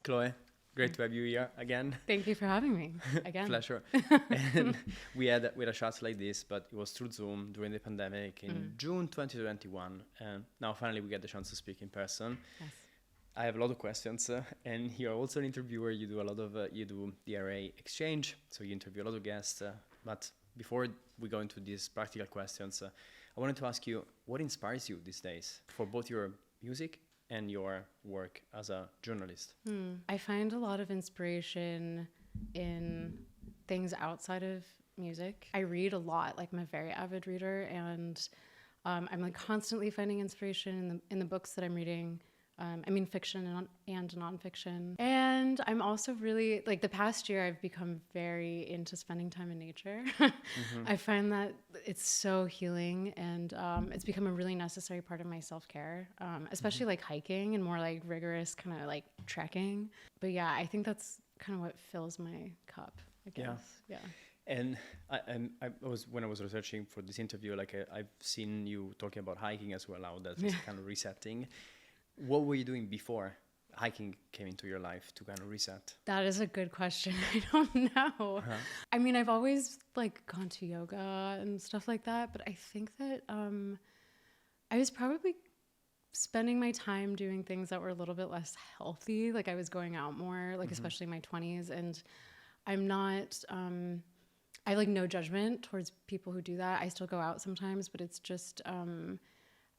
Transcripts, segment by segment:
Chloe, great to have you here again. Thank you for having me again. Pleasure. And we had a chat like this, but it was through Zoom during the pandemic in June 2021. And now finally we get the chance to speak in person. Yes. I have a lot of questions, and you're also an interviewer. You do a lot of you do the RA exchange, so you interview a lot of guests. But before we go into these practical questions, I wanted to ask you what inspires you these days for both your music and your work as a journalist. I find a lot of inspiration in things outside of music. I read a lot. Like, I'm a very avid reader, and I'm like constantly finding inspiration in the books that I'm reading. I mean, fiction and nonfiction. And I'm also really, like, the past year, I've become very into spending time in nature. I find that it's so healing, and it's become a really necessary part of my self-care, especially like hiking and more like rigorous kind of like trekking. But yeah, I think that's kind of what fills my cup, I guess. Yeah. And I was, when I was researching for this interview, like I've seen you talking about hiking as well now. That's kind of resetting. What were you doing before hiking came into your life to kind of reset? That is a good question. I don't know. I mean, I've always like gone to yoga and stuff like that, but I think that I was probably spending my time doing things that were a little bit less healthy. Like, I was going out more, like especially in my 20s, and I'm not I like no judgment towards people who do that. I still go out sometimes, but it's just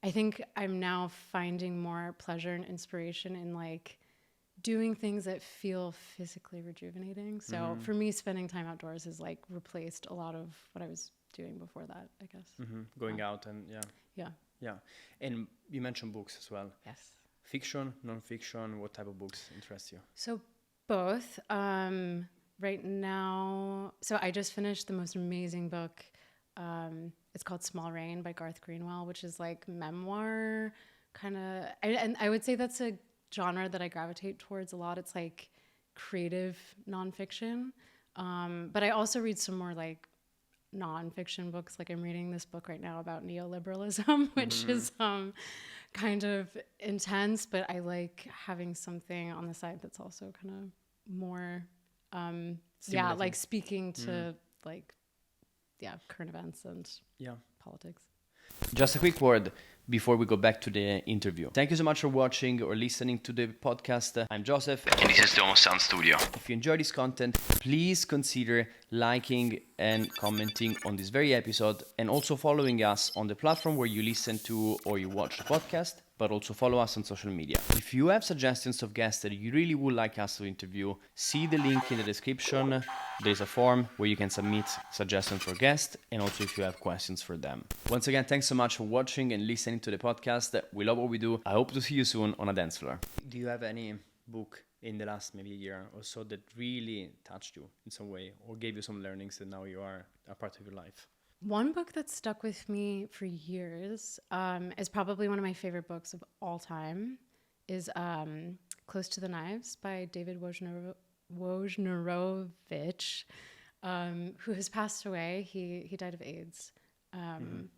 I think I'm now finding more pleasure and inspiration in like doing things that feel physically rejuvenating. So for me, spending time outdoors has like replaced a lot of what I was doing before that, I guess. Going out and yeah. And you mentioned books as well. Yes. Fiction, non-fiction, what type of books interest you? So both. Right now, so I just finished the most amazing book. It's called Small Rain by Garth Greenwell, which is like memoir kind of, and I would say that's a genre that I gravitate towards a lot. It's like creative nonfiction. But I also read some more like nonfiction books. Like, I'm reading this book right now about neoliberalism, which is kind of intense, but I like having something on the side that's also kind of more, like speaking to like, current events and politics. Just a quick word before we go back to the interview. Thank you so much for watching or listening to the podcast. I'm Joseph, and this is the HoS Sound Studio. If you enjoy this content, please consider liking and commenting on this very episode, and also following us on the platform where you listen to or you watch the podcast, but also follow us on social media. If you have suggestions of guests that you really would like us to interview, see the link in the description. There's a form where you can submit suggestions for guests, and also if you have questions for them. Once again, thanks so much for watching and listening to the podcast. We love what we do. I hope to see you soon on a dance floor. Do you have any book in the last maybe a year or so that really touched you in some way or gave you some learnings that now you are a part of your life? One book that stuck with me for years is probably one of my favorite books of all time is Close to the Knives by David Wojnarowicz, who has passed away. He died of AIDS. And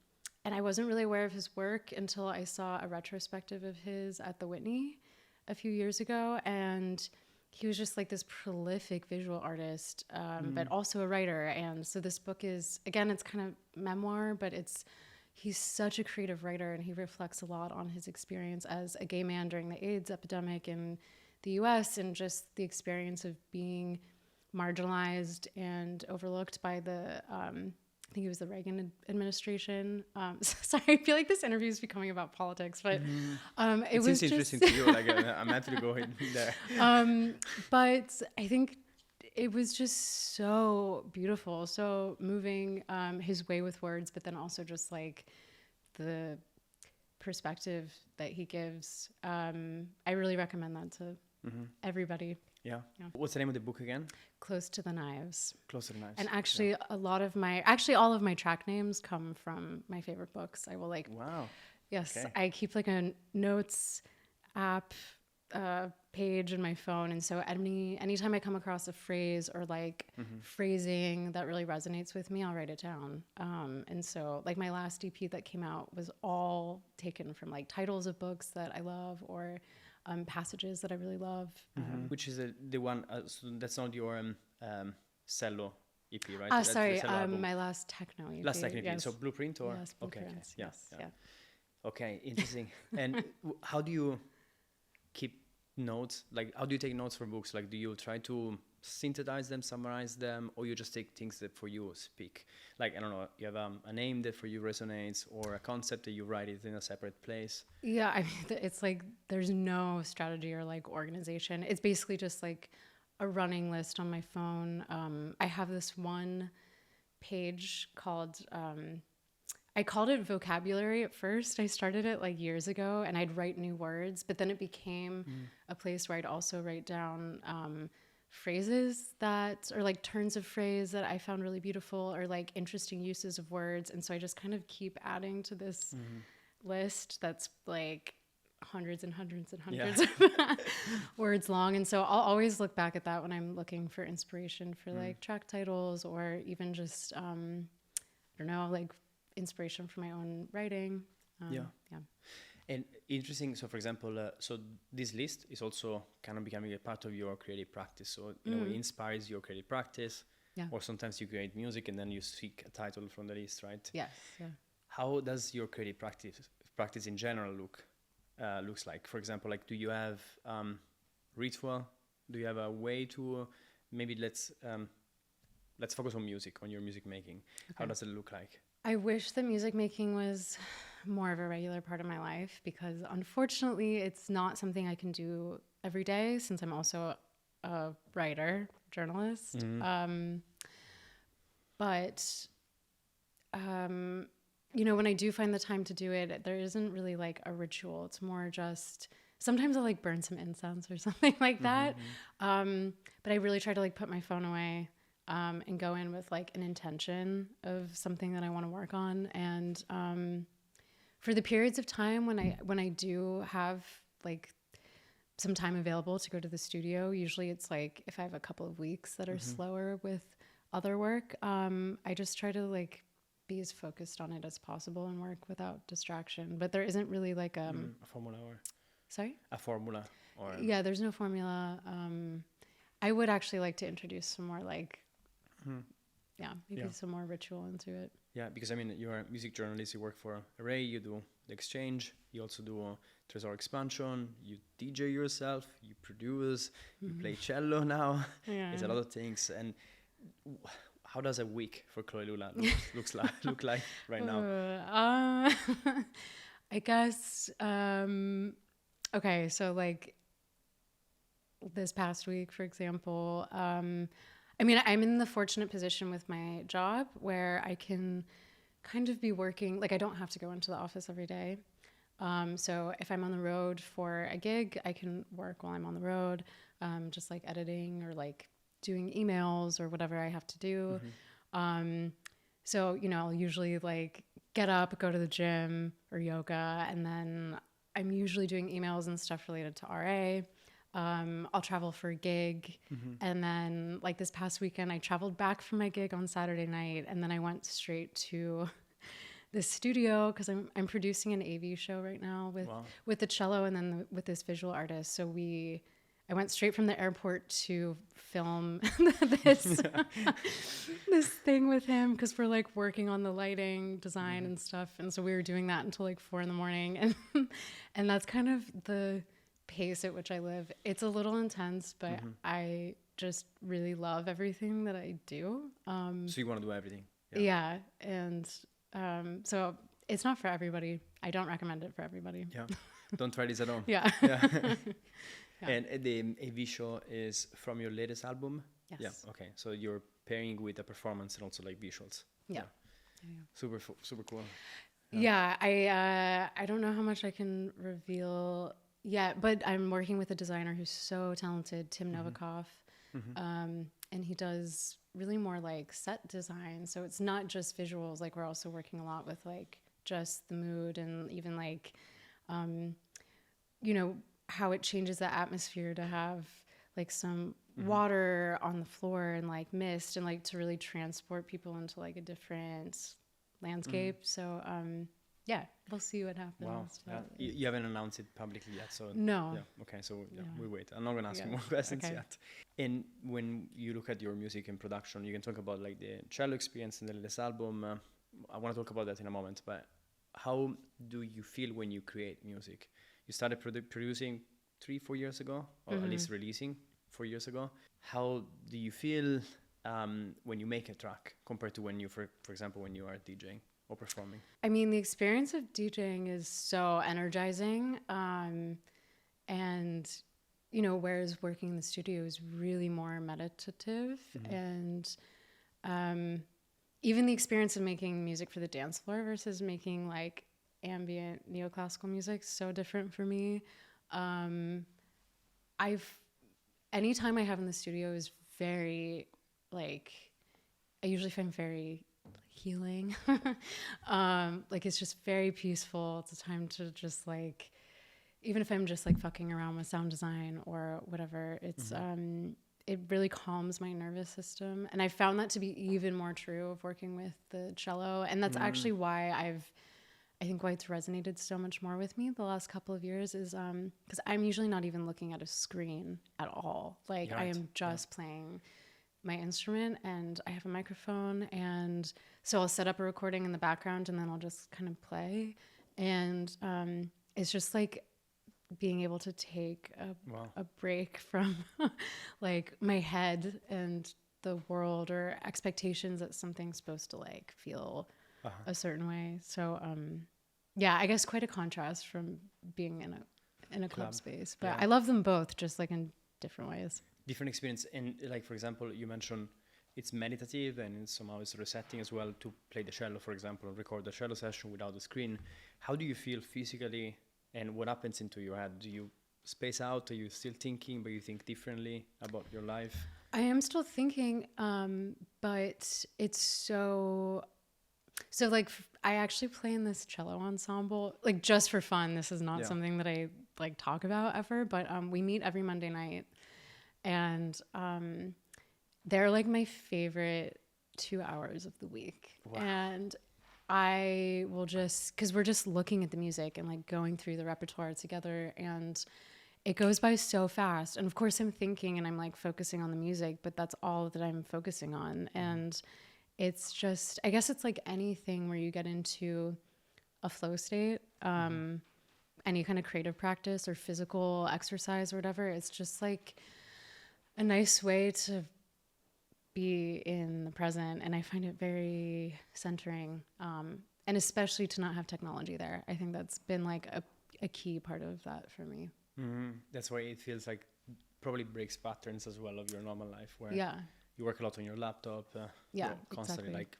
I wasn't really aware of his work until I saw a retrospective of his at the Whitney a few years ago. And he was just like this prolific visual artist, but also a writer. And so this book is, again, it's kind of memoir, but he's such a creative writer, and he reflects a lot on his experience as a gay man during the AIDS epidemic in the US, and just the experience of being marginalized and overlooked by the, I think it was the Reagan administration. Sorry, I feel like this interview is becoming about politics, but it was interesting to you. Like, I'm happy to go in there. But I think it was just so beautiful, so moving, his way with words, but then also just like the perspective that he gives. I really recommend that to everybody. Yeah. What's the name of the book again? Close to the Knives. Close to the Knives. And actually, all of my track names come from my favorite books. I will like. Wow. Yes, okay. I keep like a notes app page in my phone, and so anytime I come across a phrase or like phrasing that really resonates with me, I'll write it down. And so like my last EP that came out was all taken from like titles of books that I love, or passages that I really love. Which is the one, so that's not your Cello EP, right? That's Sorry, the Cello album. my last techno EP. Last techno EP. Yes. So Blueprint or? Yes, Blueprints. Okay. Yes, Yeah. yeah. Okay, interesting. And how do you keep notes? Like, how do you take notes for books? Like, do you try to synthesize them, summarize them, or you just take things that for you speak? Like, I don't know, you have a name that for you resonates, or a concept that you write it in a separate place? Yeah, I mean, it's like there's no strategy or like organization. It's basically just like a running list on my phone. I have this one page called, I called it vocabulary at first. I started it like years ago, and I'd write new words, but then it became a place where I'd also write down phrases that, or like turns of phrase that I found really beautiful, or like interesting uses of words. And so I just kind of keep adding to this list that's like hundreds and hundreds and hundreds of words long. And so I'll always look back at that when I'm looking for inspiration for like track titles, or even just, I don't know, like inspiration for my own writing. Yeah. And interesting. So, for example, so this list is also kind of becoming a part of your creative practice. So, in a way, it inspires your creative practice. Yeah. Or sometimes you create music and then you seek a title from the list, right? Yes. Yeah. How does your creative practice in general looks like? For example, like, do you have ritual? Do you have a way to maybe let's focus on music, on your music making. Okay. How does it look like? I wish that music making was more of a regular part of my life, because unfortunately it's not something I can do every day, since I'm also a writer, journalist. But you know, when I do find the time to do it, there isn't really like a ritual. It's more just, sometimes I'll like burn some incense or something like that. But I really try to like put my phone away and go in with like an intention of something that I want to work on. And for the periods of time when I do have like some time available to go to the studio, usually it's like if I have a couple of weeks that are slower with other work, I just try to like be as focused on it as possible and work without distraction. But there isn't really like a formula, or sorry, a formula, or yeah, there's no formula. I would actually like to introduce some more like some more ritual into it. Yeah, because I mean, you're a music journalist, you work for Array, you do The Exchange, you also do Tresor Expansion, you DJ yourself, you produce, you play cello now. Yeah. It's a lot of things. And how does a week for Chloe Lula look like right now? I guess, okay, so like this past week, for example, I mean, I'm in the fortunate position with my job where I can kind of be working, like I don't have to go into the office every day. So if I'm on the road for a gig, I can work while I'm on the road, just like editing or like doing emails or whatever I have to do. So, you know, I'll usually like get up, go to the gym or yoga, and then I'm usually doing emails and stuff related to RA. I'll travel for a gig. And then like this past weekend, I traveled back from my gig on Saturday night, and then I went straight to the studio because I'm producing an AV show right now with the cello and then with this visual artist. So I went straight from the airport to film this thing with him because we're like working on the lighting design and stuff. And so we were doing that until like 4 a.m. And that's kind of the pace at which I live. It's a little intense, but I just really love everything that I do. So you want to do everything? Yeah. And so it's not for everybody. I don't recommend it for everybody. Yeah. Don't try this at home. Yeah. Yeah. And the AV show is from your latest album? Yes. Yeah. Okay. So you're pairing with a performance and also like visuals. Yeah. Super cool. Yeah. I don't know how much I can reveal yet, but I'm working with a designer who's so talented, Tim Novikov. And he does really more like set design. So it's not just visuals. Like we're also working a lot with like just the mood and even like, you know, how it changes the atmosphere to have like some water on the floor and like mist and like to really transport people into like a different landscape. So yeah, we'll see what happens. Wow. Yeah. You haven't announced it publicly yet, so no. Yeah. Okay. So we wait. I'm not gonna ask you more questions yet. And when you look at your music and production, you can talk about like the cello experience in the latest album. I want to talk about that in a moment. But how do you feel when you create music? You started producing 3-4 years ago, or at least releasing 4 years ago. How do you feel when you make a track compared to when you, for example, when you are DJing or performing? I mean, the experience of DJing is so energizing. And, you know, whereas working in the studio is really more meditative. And even the experience of making music for the dance floor versus making like ambient neoclassical music is so different for me. Anytime I have in the studio is very like, I usually find very healing. Like it's just very peaceful. It's a time to just like, even if I'm just like fucking around with sound design or whatever, it's it really calms my nervous system. And I found that to be even more true of working with the cello. And that's actually why I think why it's resonated so much more with me the last couple of years is because I'm usually not even looking at a screen at all. Like I am just playing my instrument and I have a microphone, and so I'll set up a recording in the background and then I'll just kind of play. And it's just like being able to take a break from like my head and the world or expectations that something's supposed to like feel a certain way. So yeah, I guess quite a contrast from being in a club space, but I love them both, just like in different ways. Different experience. And like, for example, you mentioned it's meditative and somehow it's resetting as well to play the cello, for example, record the cello session without the screen. How do you feel physically, and what happens into your head? Do you space out? Are you still thinking, but you think differently about your life? I am still thinking, but it's so like I actually play in this cello ensemble, like just for fun. This is not something that I like talk about ever, but we meet every Monday night, and they're like my favorite 2 hours of the week. Wow. And I will just, because we're just looking at the music and like going through the repertoire together, and it goes by so fast. And of course I'm thinking and I'm like focusing on the music, but that's all that I'm focusing on. And it's just, I guess it's like anything where you get into a flow state, any kind of creative practice or physical exercise or whatever. It's just like a nice way to be in the present, and I find it very centering, and especially to not have technology there. I think that's been like a key part of that for me. That's why it feels like probably breaks patterns as well of your normal life, where you work a lot on your laptop, constantly. Exactly. Like,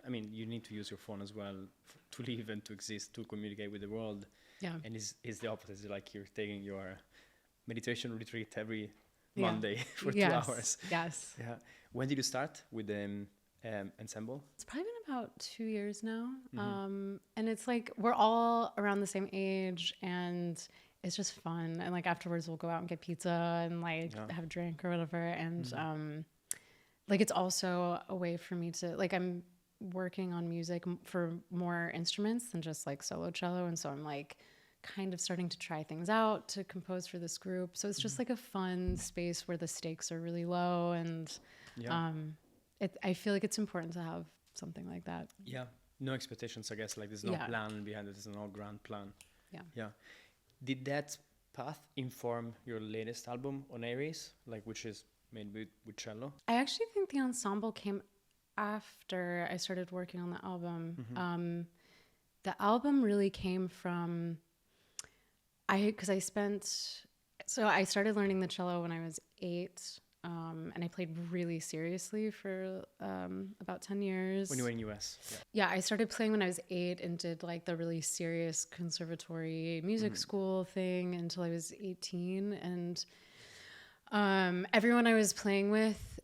I mean, you need to use your phone as well to live and to exist, to communicate with the world. And it's the opposite. It's like you're taking your meditation retreat every Monday for 2 hours. Yes. Yeah. When did you start with the ensemble? It's probably been about 2 years now. And it's like we're all around the same age, and it's just fun. And like afterwards we'll go out and get pizza and like have a drink or whatever. And like it's also a way for me to, like, I'm working on music for more instruments than just like solo cello. And so I'm like kind of starting to try things out to compose for this group. So it's just like a fun space where the stakes are really low, and I feel like it's important to have something like that. Yeah. No expectations, I guess. Like there's no plan behind it. There's no grand plan. Yeah. Did that path inform your latest album on Aries, like which is made with cello? I actually think the ensemble came after I started working on the album. The album really came from I started learning the cello when I was 8, and I played really seriously for about 10 years. When you were in US? Yeah, I started playing when I was 8 and did like the really serious conservatory music school thing until I was 18. And everyone I was playing with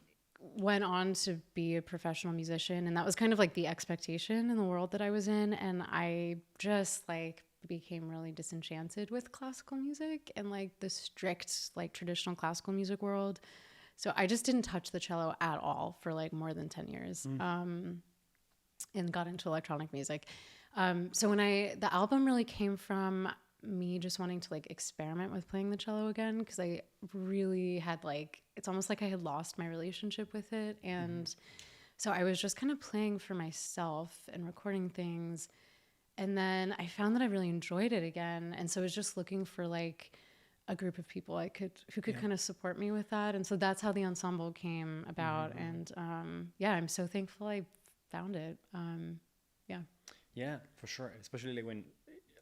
went on to be a professional musician, and that was kind of like the expectation in the world that I was in. And I just like became really disenchanted with classical music and like the strict like traditional classical music world. So I just didn't touch the cello at all for like more than 10 years, and got into electronic music. So the album really came from me just wanting to like experiment with playing the cello again, because I really had like, it's almost like I had lost my relationship with it. And so I was just kind of playing for myself and recording things. And then I found that I really enjoyed it again. And so I was just looking for like a group of people who could kind of support me with that. And so that's how the ensemble came about. And yeah, I'm so thankful I found it. Yeah. Yeah, for sure. Especially like when,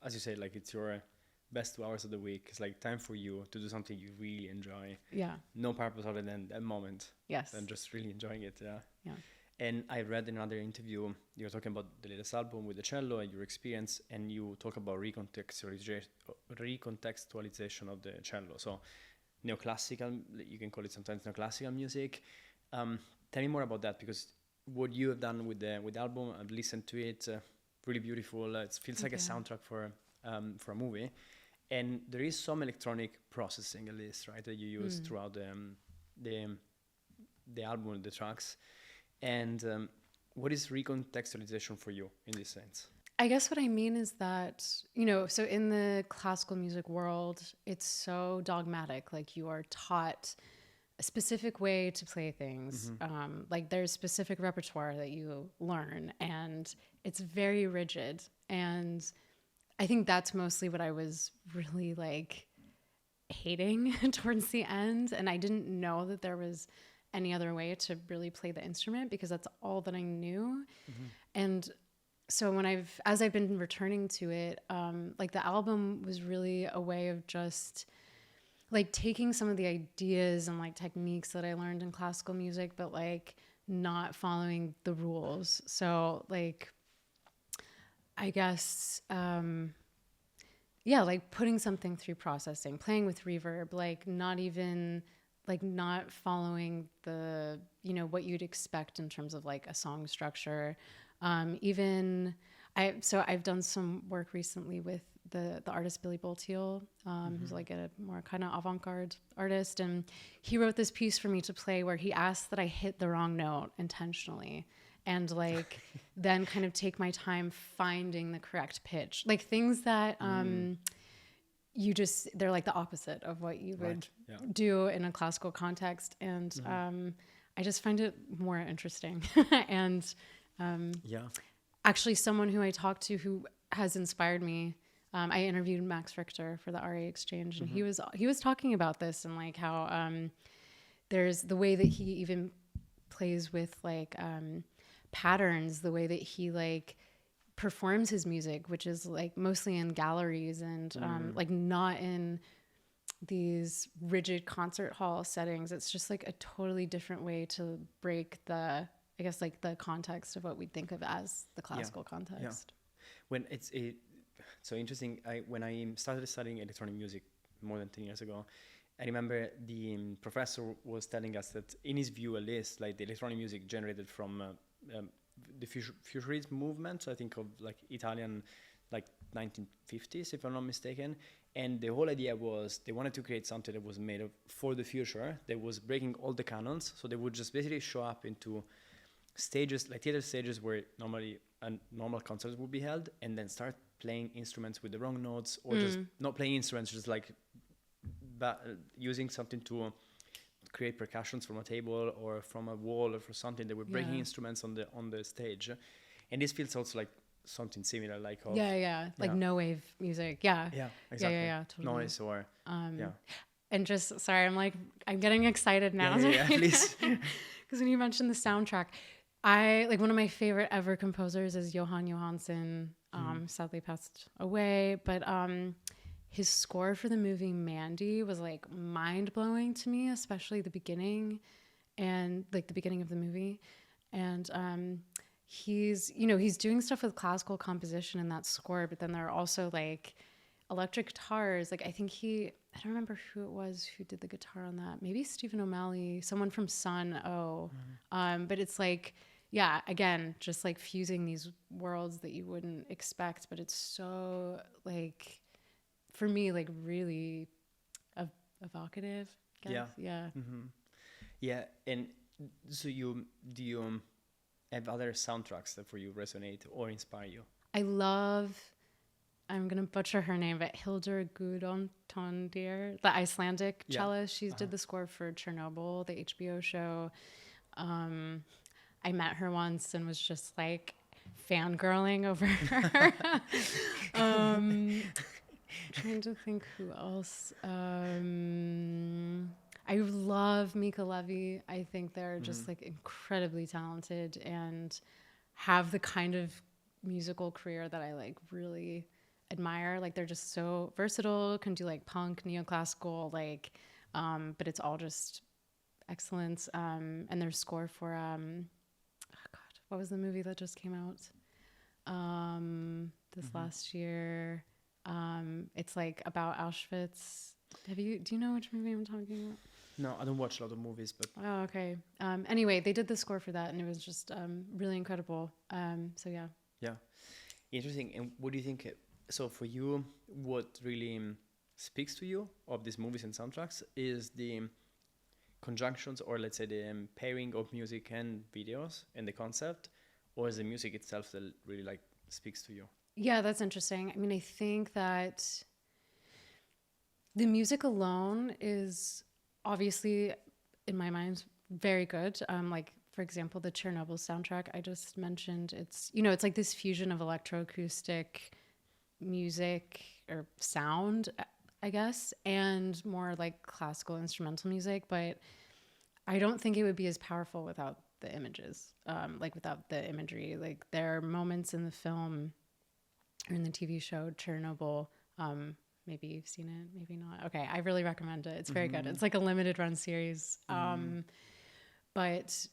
as you say, like it's your best 2 hours of the week. It's like time for you to do something you really enjoy. Yeah. No purpose other than that moment. Yes. And just really enjoying it. Yeah. Yeah. And I read in another interview, you were talking about the latest album with the cello and your experience, and you talk about recontextualization of the cello. So neoclassical, you can call it sometimes neoclassical music. Tell me more about that, because what you have done with the album, I've listened to it, really beautiful. It feels like a soundtrack for a movie. And there is some electronic processing, at least, right, that you use throughout the album, the tracks. And what is recontextualization for you in this sense? I guess what I mean is that, you know, so in the classical music world, it's so dogmatic. Like you are taught a specific way to play things. Like there's specific repertoire that you learn, and it's very rigid. And I think that's mostly what I was really like hating towards the end. And I didn't know that there was any other way to really play the instrument, because that's all that I knew. And so as I've been returning to it, like the album was really a way of just like taking some of the ideas and like techniques that I learned in classical music, but like not following the rules. So like, I guess, yeah, like putting something through processing, playing with reverb, like not following the, you know, what you'd expect in terms of like a song structure. So I've done some work recently with the artist Billy Boltiel, who's like a more kind of avant-garde artist. And he wrote this piece for me to play where he asked that I hit the wrong note intentionally, and like then kind of take my time finding the correct pitch, like things that, they're like the opposite of what you would do in a classical context. And I just find it more interesting. And actually someone who I talked to who has inspired me, I interviewed Max Richter for the RA Exchange, and he was talking about this, and like how there's the way that he even plays with like patterns, the way that he like performs his music, which is like mostly in galleries and like not in these rigid concert hall settings. It's just like a totally different way to break the, I guess, like the context of what we think of as the classical context. When it's so interesting, when I started studying electronic music more than 10 years ago, I remember the professor was telling us that in his view, at least, like the electronic music generated from the futurism movement, I think of like Italian, like 1950s, if I'm not mistaken. And the whole idea was they wanted to create something that was made for the future, that was breaking all the canons. So they would just basically show up into stages, like theater stages where normally a normal concert would be held, and then start playing instruments with the wrong notes, or just not playing instruments, just like using something to create percussions from a table or from a wall or for something. They were breaking instruments on the stage, and this feels also like something similar, like like no wave music. Exactly. Totally. Noise or And just sorry, I'm getting excited now. Please. Because when you mentioned the soundtrack, I like one of my favorite ever composers is Johan Johansson. Sadly passed away, but his score for the movie Mandy was like mind blowing to me, especially the beginning and like the beginning of the movie. And he's doing stuff with classical composition in that score, but then there are also like electric guitars. Like I don't remember who it was who did the guitar on that. Maybe Stephen O'Malley, someone from Sun O. But it's like, yeah, again, just like fusing these worlds that you wouldn't expect, but it's so like, for me, like really evocative. I guess. Yeah. And so do you have other soundtracks that for you resonate or inspire you? I love, I'm going to butcher her name, but Hildur Gudjonardóttir, the Icelandic cellist. She did the score for Chernobyl, the HBO show. I met her once and was just like fangirling over her. Trying to think who else. I love Mika Levy. I think they're just like incredibly talented and have the kind of musical career that I like really admire. Like they're just so versatile, can do like punk, neoclassical, like, but it's all just excellence. And their score for, oh God, what was the movie that just came out this last year? It's like about Auschwitz. Do you know which movie I'm talking about? No, I don't watch a lot of movies, but... Oh, okay. Anyway, they did the score for that, and it was just really incredible. So, yeah. Yeah. Interesting. And what do you think... So, for you, what really speaks to you of these movies and soundtracks is the conjunctions, or let's say the pairing of music and videos and the concept, or is the music itself that really, like, speaks to you? Yeah, that's interesting. I mean, I think that the music alone is... obviously, in my mind, very good. Like, for example, the Chernobyl soundtrack I just mentioned, it's, you know, it's like this fusion of electroacoustic music or sound, I guess, and more like classical instrumental music. But I don't think it would be as powerful without the images, like without the imagery. Like there are moments in the film or in the TV show Chernobyl, maybe you've seen it, maybe not. Okay, I really recommend it. It's very good. It's like a limited run series. But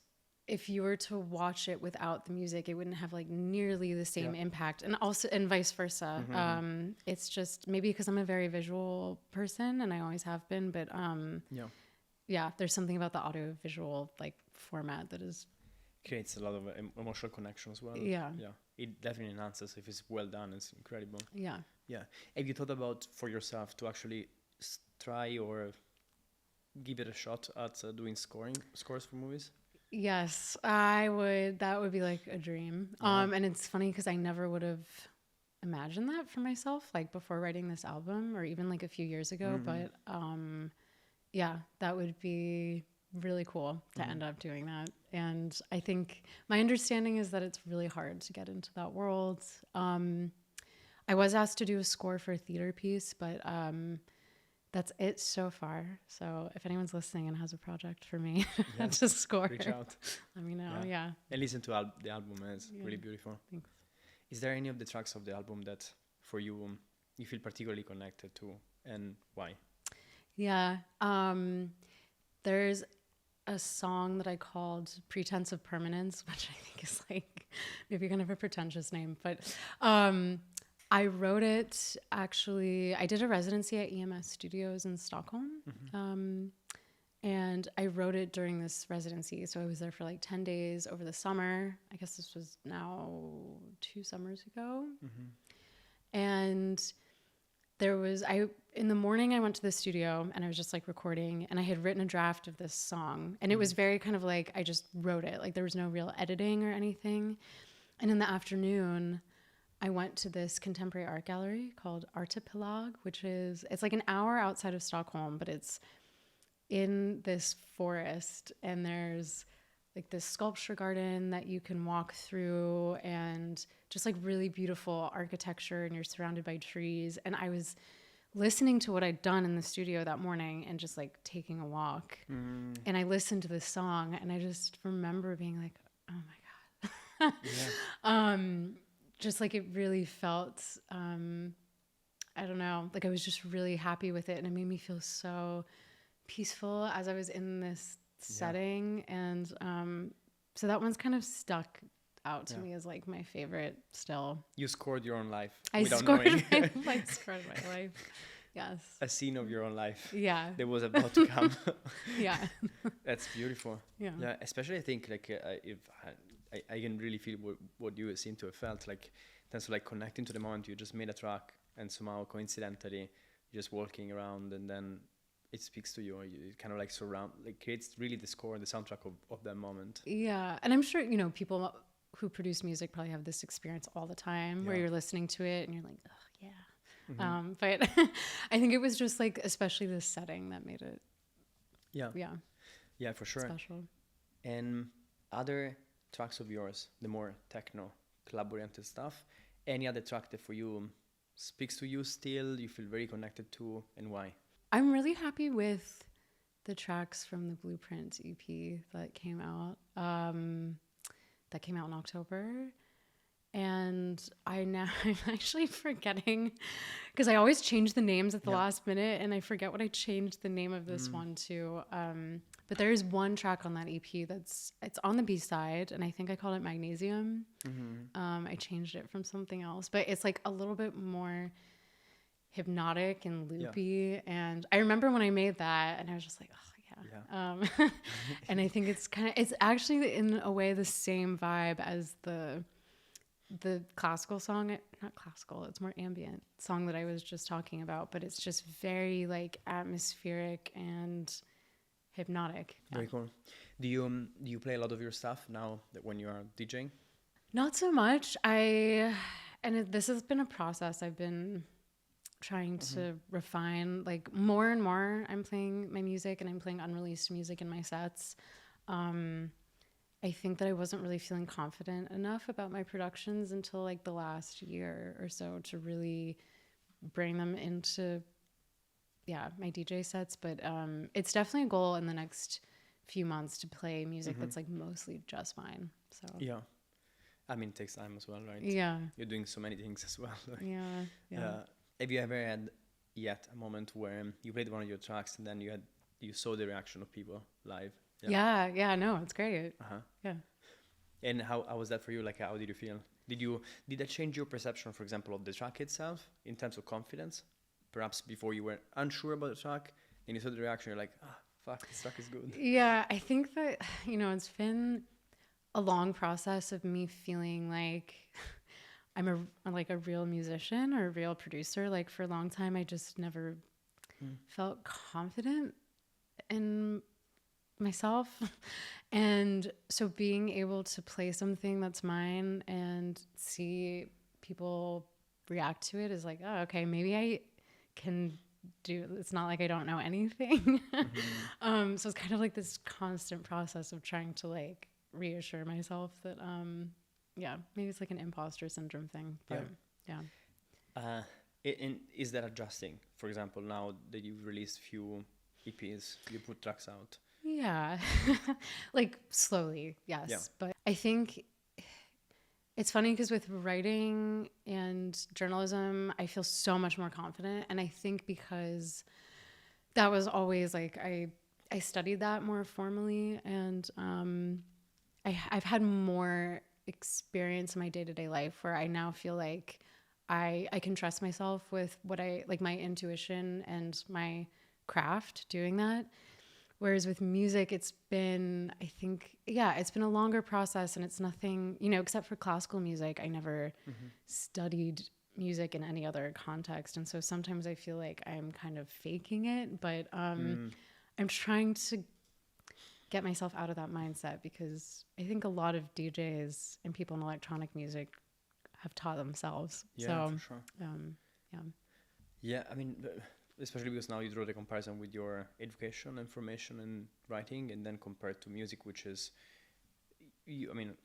if you were to watch it without the music, it wouldn't have like nearly the same impact. And also, and vice versa. It's just maybe because I'm a very visual person and I always have been, but yeah, there's something about the audio visual like format that is... creates a lot of emotional connection as well. Yeah. It definitely enhances if it's well done. It's incredible. Yeah. Have you thought about for yourself to actually try or give it a shot at doing scores for movies? Yes, I would. That would be like a dream. And it's funny because I never would have imagined that for myself, like before writing this album or even like a few years ago. But yeah, that would be really cool to end up doing that. And I think my understanding is that it's really hard to get into that world. I was asked to do a score for a theater piece, but that's it so far. So if anyone's listening and has a project for me to score, reach out. Let me know. Yeah. And listen to the album. It's really beautiful. Thanks. Is there any of the tracks of the album that for you you feel particularly connected to, and why? Yeah. There's a song that I called Pretense of Permanence, which I think is like maybe kind of a pretentious name, but I wrote it actually. I did a residency at EMS Studios in Stockholm, and I wrote it during this residency. So I was there for like 10 days over the summer. I guess this was now 2 summers ago. And there was, in the morning I went to the studio and I was just like recording, and I had written a draft of this song, and it was very kind of like, I just wrote it. Like there was no real editing or anything. And in the afternoon, I went to this contemporary art gallery called Artipelag, it's like an hour outside of Stockholm, but it's in this forest, and there's like this sculpture garden that you can walk through, and just like really beautiful architecture, and you're surrounded by trees. And I was listening to what I'd done in the studio that morning and just like taking a walk. And I listened to this song, and I just remember being like, oh my God. Just like it really felt, I don't know, like I was just really happy with it, and it made me feel so peaceful as I was in this setting. And so that one's kind of stuck out to me as like my favorite still. You scored your own life. I scored my life. Yes. A scene of your own life. Yeah. That was about to come. Yeah. That's beautiful. Yeah. Especially I think like if I can really feel what you seem to have felt, like in terms of like connecting to the moment you just made a track, and somehow coincidentally you're just walking around, and then it speaks to you. It kind of like creates really the score and the soundtrack of that moment. Yeah. And I'm sure, you know, people who produce music probably have this experience all the time where you're listening to it and you're like, oh yeah. But I think it was just like, especially the setting that made it. Yeah, for sure. Special. And other tracks of yours, the more techno, club-oriented stuff, any other track that for you speaks to you still, you feel very connected to, and why? I'm really happy with the tracks from the Blueprint EP that came out. That came out in October. And I'm actually forgetting, because I always change the names at the last minute, and I forget what I changed the name of this one to. But there is one track on that EP it's on the B-side, and I think I called it Magnesium. I changed it from something else, but it's like a little bit more hypnotic and loopy. And I remember when I made that, and I was just like, oh yeah. And I think it's actually in a way the same vibe as the classical song, not classical, it's more ambient song that I was just talking about, but it's just very like atmospheric and hypnotic. Very cool. Do you play a lot of your stuff now that when you are DJing? Not so much. This has been a process I've been trying to refine, like more and more. I'm playing my music and I'm playing unreleased music in my sets. I think that I wasn't really feeling confident enough about my productions until like the last year or so to really bring them into my DJ sets. But it's definitely a goal in the next few months to play music that's like mostly just mine. So yeah, I mean, it takes time as well, right? Yeah, you're doing so many things as well. Yeah. Have you ever had yet a moment where you played one of your tracks and then you saw the reaction of people live? Yeah, no, it's great. Yeah. And how was that for you? Like, how did you feel? Did that change your perception, for example, of the track itself in terms of confidence? Perhaps before you were unsure about the track and you saw the reaction, you're like, fuck, this track is good. Yeah, I think that, it's been a long process of me feeling like I'm a real musician or a real producer. Like for a long time, I just never felt confident in myself. And so being able to play something that's mine and see people react to it is like, oh, okay, maybe I can do, it's not like I don't know anything. So it's kind of like this constant process of trying to like reassure myself that, maybe it's like an imposter syndrome thing. But And is that adjusting? For example, now that you've released few EPs, you put tracks out. Yeah, like slowly, yes. Yeah. But I think it's funny because with writing and journalism, I feel so much more confident. And I think because that was always like, I studied that more formally, and I've had more experience in my day-to-day life where I now feel like I can trust myself with what my intuition and my craft doing that. Whereas with music, it's been a longer process, and it's nothing, except for classical music. I never studied music in any other context. And so sometimes I feel like I'm kind of faking it, but I'm trying to get myself out of that mindset, because I think a lot of DJs and people in electronic music have taught themselves. Yeah, for sure. Yeah, I mean, especially because now you draw the comparison with your education, information, and writing, and then compared to music, which is,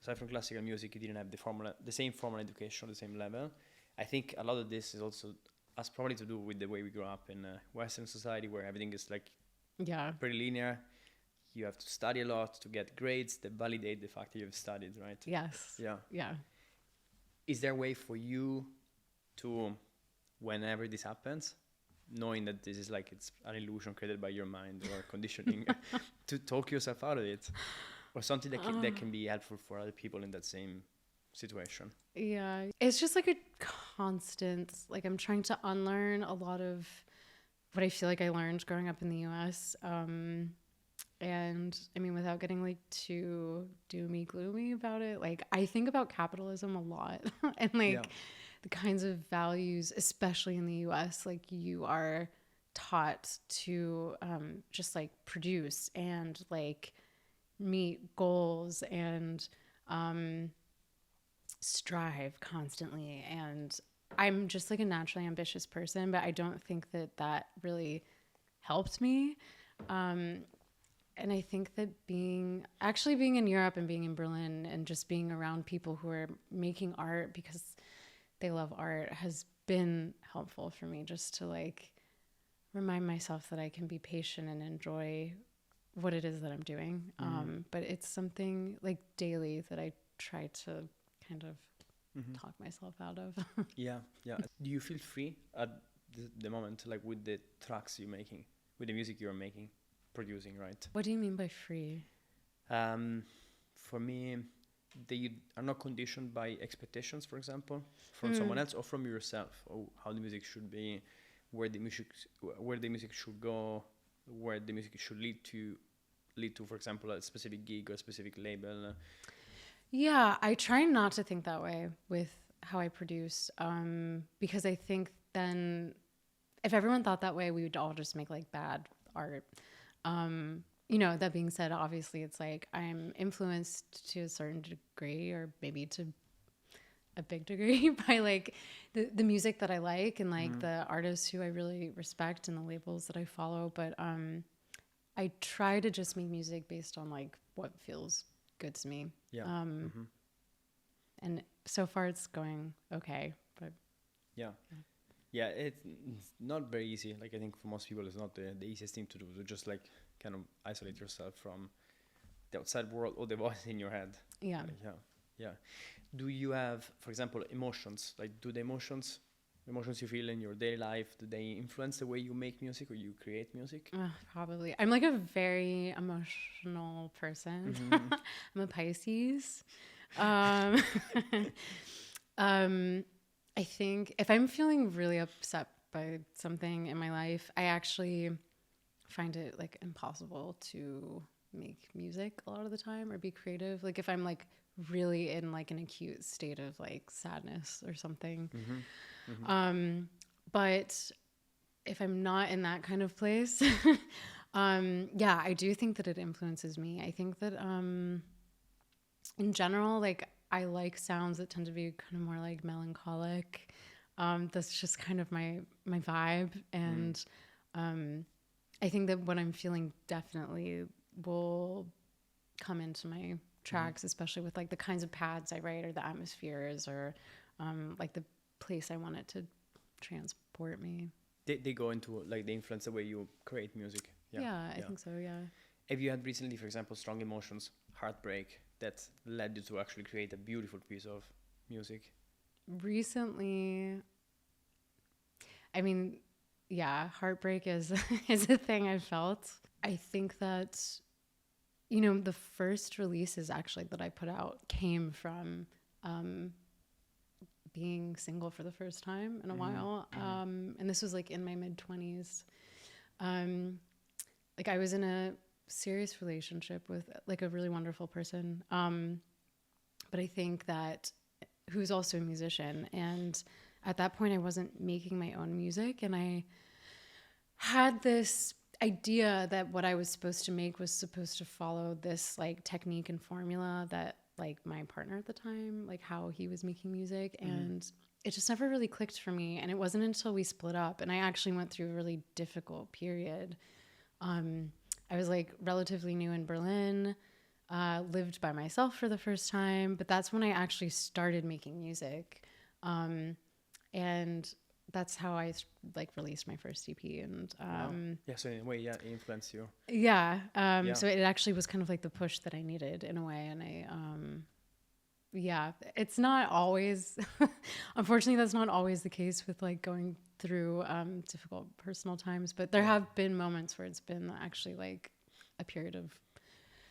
aside from classical music, you didn't have the same formal education, the same level. I think a lot of this is also has probably to do with the way we grew up in a Western society, where everything is like pretty linear. You have to study a lot to get grades that validate the fact that you've studied, right? Yes. Yeah. Is there a way for you to, whenever this happens, knowing that this is like it's an illusion created by your mind or conditioning, to talk yourself out of it, or something that can be helpful for other people in that same situation? Yeah, it's just like a constant, like I'm trying to unlearn a lot of what I feel like I learned growing up in the US. And I mean, without getting like too doomy gloomy about it, like I think about capitalism a lot and like the kinds of values, especially in the US, like you are taught to just like produce and like meet goals and strive constantly, and I'm just like a naturally ambitious person, but I don't think that that really helped me. And I think that being in Europe and being in Berlin and just being around people who are making art because they love art has been helpful for me, just to like remind myself that I can be patient and enjoy what it is that I'm doing. But it's something like daily that I try to kind of talk myself out of. Yeah. Do you feel free at the moment, like with the tracks you're making, with the music you're making, producing, right? What do you mean by free? For me, they are not conditioned by expectations, for example, from someone else or from yourself, or how the music should be, where the music should go, where the music should lead to, for example, a specific gig or a specific label. Yeah, I try not to think that way with how I produce, because I think then if everyone thought that way, we would all just make like bad art. You know, that being said, obviously it's like I'm influenced to a certain degree, or maybe to a big degree, by like the music that I like and like the artists who I really respect and the labels that I follow. But I try to just make music based on like what feels good to me. Yeah. And so far it's going okay, but yeah, it's not very easy. Like I think for most people it's not the easiest thing to do, to just like kind of isolate yourself from the outside world or the voice in your head. Yeah. Yeah. Do you have, for example, emotions? Like, do the emotions you feel in your daily life, do they influence the way you make music or you create music? Probably. I'm like a very emotional person. I'm a Pisces. I think if I'm feeling really upset by something in my life, I actually find it like impossible to make music a lot of the time or be creative. Like if I'm like really in like an acute state of like sadness or something. But if I'm not in that kind of place, yeah, I do think that it influences me. I think that in general, like I like sounds that tend to be kind of more like melancholic. That's just kind of my vibe. And I think that what I'm feeling definitely will come into my tracks, especially with like the kinds of pads I write or the atmospheres or like the place I want it to transport me. They go into like they influence the way you create music. Yeah, I think so, yeah. Have you had recently, for example, strong emotions, heartbreak, that led you to actually create a beautiful piece of music? Recently, I mean, yeah, heartbreak is is a thing I felt. I think that, you know, the first releases actually that I put out came from being single for the first time in a while. And this was like in my mid-20s. Like I was in a serious relationship with like a really wonderful person. But I think that who's also a musician. And at that point I wasn't making my own music. And I had this idea that what I was supposed to make was supposed to follow this like technique and formula that like my partner at the time, like how he was making music. And it just never really clicked for me. And it wasn't until we split up and I actually went through a really difficult period. I was like relatively new in Berlin, lived by myself for the first time, but that's when I actually started making music. And that's how I like released my first EP. And yeah, so in a way, yeah, it influenced you. Yeah, so it actually was kind of like the push that I needed in a way. And I yeah, it's not always unfortunately that's not always the case with like going through difficult personal times, but there have been moments where it's been actually like a period of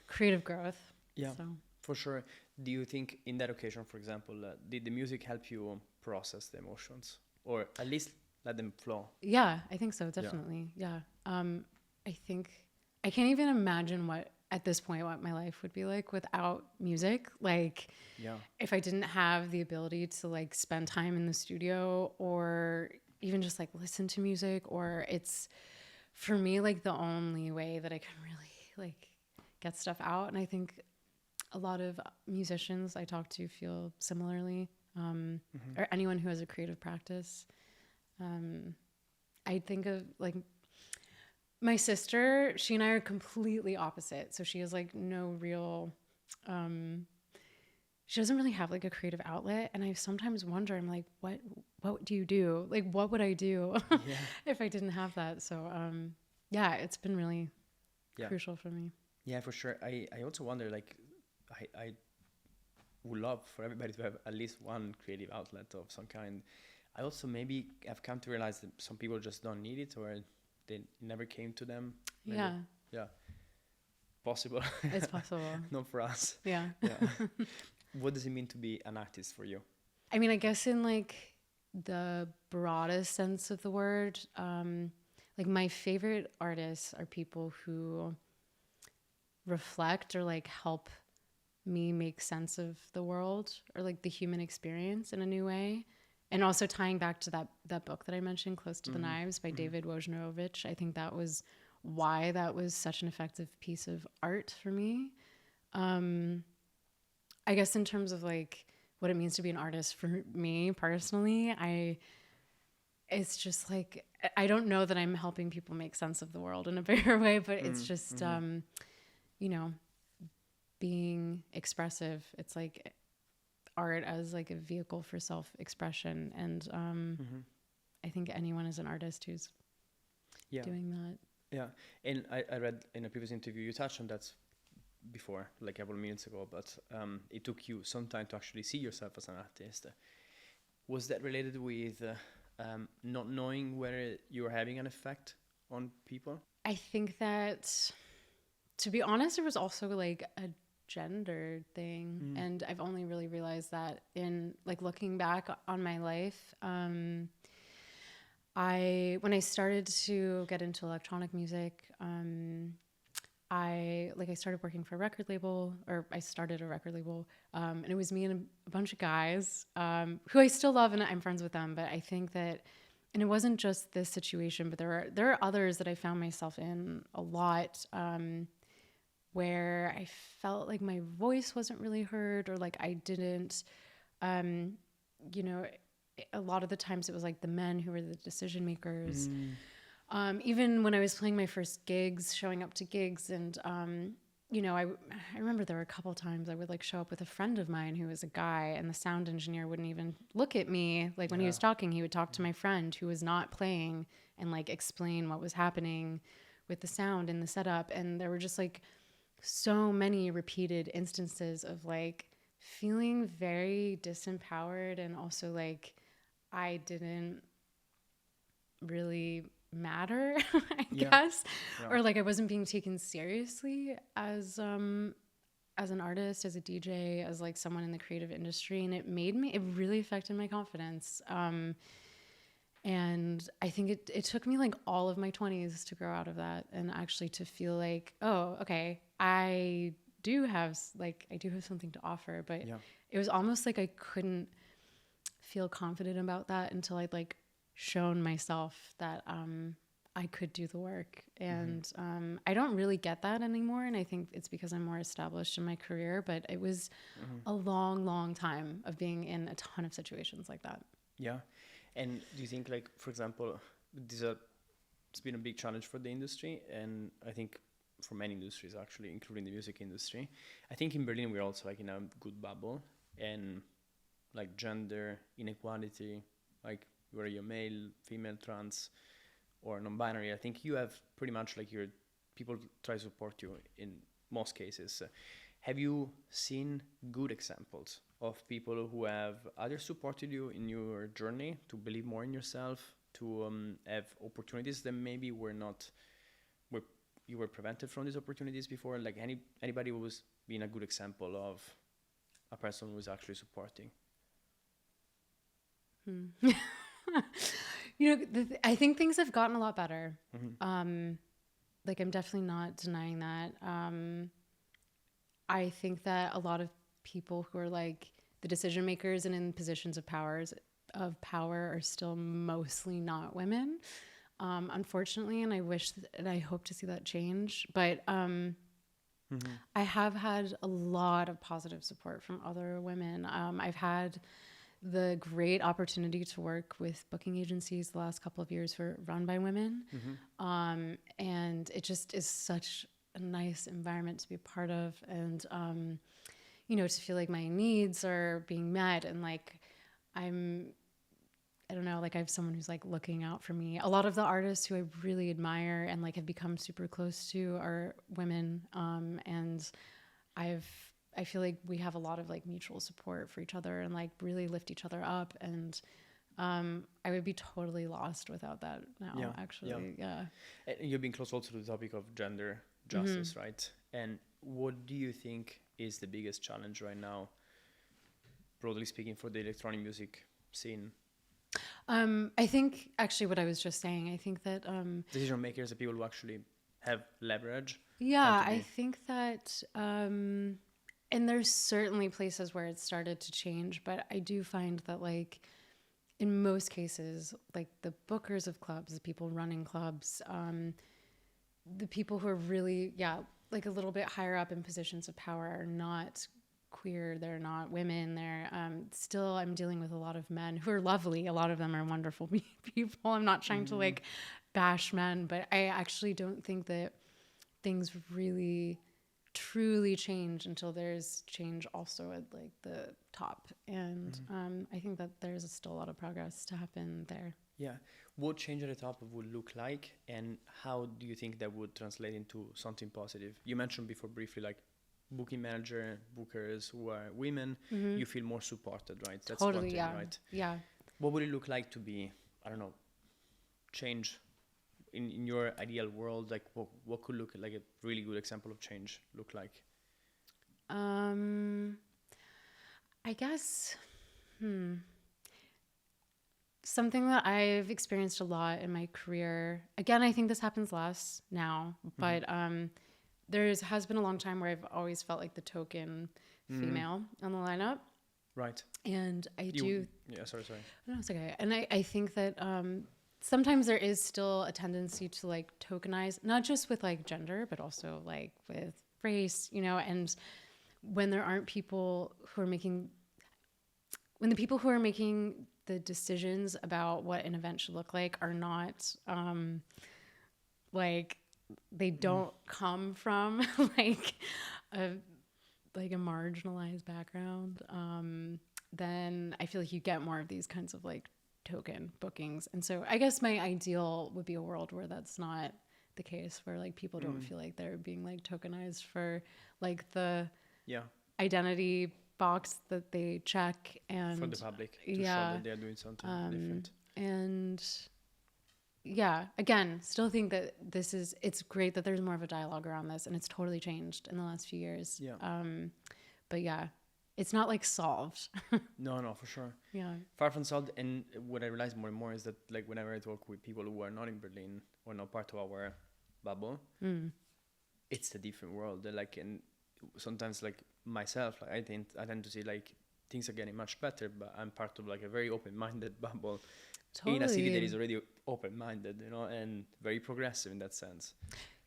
creative growth. Yeah, so. For sure. Do you think in that occasion, for example, did the music help you process the emotions or at least let them flow? Yeah, I think so, definitely. Yeah. I think I can't even imagine what at this point what my life would be like without music. Like if I didn't have the ability to like spend time in the studio or even just like listen to music, or it's for me like the only way that I can really like get stuff out. And I think a lot of musicians I talk to feel similarly, or anyone who has a creative practice. I think of like my sister, she and I are completely opposite. So she has like no real, she doesn't really have like a creative outlet. And I sometimes wonder, I'm like, what do you do? Like, what would I do if I didn't have that? So, yeah, it's been really crucial for me. Yeah, for sure. I also wonder, like, I would love for everybody to have at least one creative outlet of some kind. I also maybe have come to realize that some people just don't need it, or they never came to them. Maybe. Yeah. Possible. It's possible. Not for us. Yeah. What does it mean to be an artist for you? I mean, I guess in like the broadest sense of the word, like my favorite artists are people who reflect or like help me make sense of the world or like the human experience in a new way. And also tying back to that book that I mentioned, Close to the Knives by David Wojnarowicz, I think that was why that was such an effective piece of art for me. I guess in terms of like what it means to be an artist for me personally, it's just like, I don't know that I'm helping people make sense of the world in a bigger way, but it's just, you know, being expressive. It's like art as like a vehicle for self-expression. And I think anyone is an artist who's doing that. Yeah. And I read in a previous interview, you touched on that before, like a couple of minutes ago, but it took you some time to actually see yourself as an artist. Was that related with not knowing whether you were having an effect on people? I think that, to be honest, it was also like a gender thing. And I've only really realized that in like looking back on my life. When I started to get into electronic music, I started working for a record label, or I started a record label, and it was me and a bunch of guys who I still love, and I'm friends with them. But I think that, and it wasn't just this situation, but there are others that I found myself in a lot, where I felt like my voice wasn't really heard, or like I didn't, you know, a lot of the times it was like the men who were the decision makers. Even when I was playing my first gigs, showing up to gigs, and you know, I remember there were a couple times I would like show up with a friend of mine who was a guy, and the sound engineer wouldn't even look at me. Like when he was talking, he would talk to my friend who was not playing and like explain what was happening with the sound and the setup. And there were just like so many repeated instances of like feeling very disempowered, and also like I didn't really matter, I guess, or like I wasn't being taken seriously as an artist, as a DJ, as like someone in the creative industry, and it really affected my confidence. And I think it took me like all of my 20s to grow out of that, and actually to feel like, oh, okay, I do have something to offer. But it was almost like I couldn't feel confident about that until I'd like shown myself that I could do the work. And I don't really get that anymore, and I think it's because I'm more established in my career, but it was a long time of being in a ton of situations like that. And do you think, like, for example, it's been a big challenge for the industry, and I think for many industries actually, including the music industry. I think in Berlin we're also like in a good bubble, and like gender inequality, like whether you're male, female, trans, or non-binary, I think you have pretty much like people try to support you in most cases. Have you seen good examples of people who have either supported you in your journey to believe more in yourself, to have opportunities that maybe you were prevented from these opportunities before? Like anybody who was being a good example of a person who was actually supporting? You know, I think things have gotten a lot better. Like I'm definitely not denying that. I think that a lot of people who are like the decision makers and in positions of power are still mostly not women, unfortunately. And I wish and I hope to see that change. But I have had a lot of positive support from other women. I've had the great opportunity to work with booking agencies the last couple of years who are run by women. And it just is such a nice environment to be a part of. And, you know, to feel like my needs are being met and like I don't know, like I have someone who's like looking out for me. A lot of the artists who I really admire and like have become super close to are women. And I feel like we have a lot of like mutual support for each other and like really lift each other up. And I would be totally lost without that now, actually. Yeah. And you've been close also to the topic of gender justice, right? And what do you think is the biggest challenge right now, broadly speaking, for the electronic music scene? I think actually what I was just saying, I think that decision makers, the people who actually have leverage. Yeah, I think that and there's certainly places where it's started to change, but I do find that like in most cases, like the bookers of clubs, the people running clubs, the people who are really, like a little bit higher up in positions of power are not queer, they're not women, they're still, I'm dealing with a lot of men who are lovely. A lot of them are wonderful people. I'm not trying to like bash men, but I actually don't think that things really truly change until there's change also at like the top. And I think that there's still a lot of progress to happen there. Yeah. What change at the top would look like, and how do you think that would translate into something positive? You mentioned before briefly like booking manager, bookers who are women, you feel more supported, right? That's totally, one thing, yeah. right? Yeah. What would it look like to be, I don't know, change in your ideal world? Like what could look like a really good example of change look like? I guess, something that I've experienced a lot in my career, again, I think this happens less now, but has been a long time where I've always felt like the token female on the lineup. Right. And Yeah, sorry. No, it's okay. And I think that sometimes there is still a tendency to like tokenize, not just with like gender, but also like with race, you know, and when there aren't people who are making the decisions about what an event should look like are not like they don't come from like a marginalized background, then I feel like you get more of these kinds of like token bookings. And so I guess my ideal would be a world where that's not the case, where like people don't feel like they're being like tokenized for like the identity box that they check, and for the public to show that they're doing something different. And again, still think that it's great that there's more of a dialogue around this, and it's totally changed in the last few years. But it's not like solved. No, for sure. Yeah. Far from solved. And what I realize more and more is that like whenever I talk with people who are not in Berlin or not part of our bubble, it's a different world. They're like, and sometimes like myself, like I tend to see like things are getting much better, but I'm part of like a very open-minded bubble. Totally. In a city that is already open-minded, you know, and very progressive in that sense.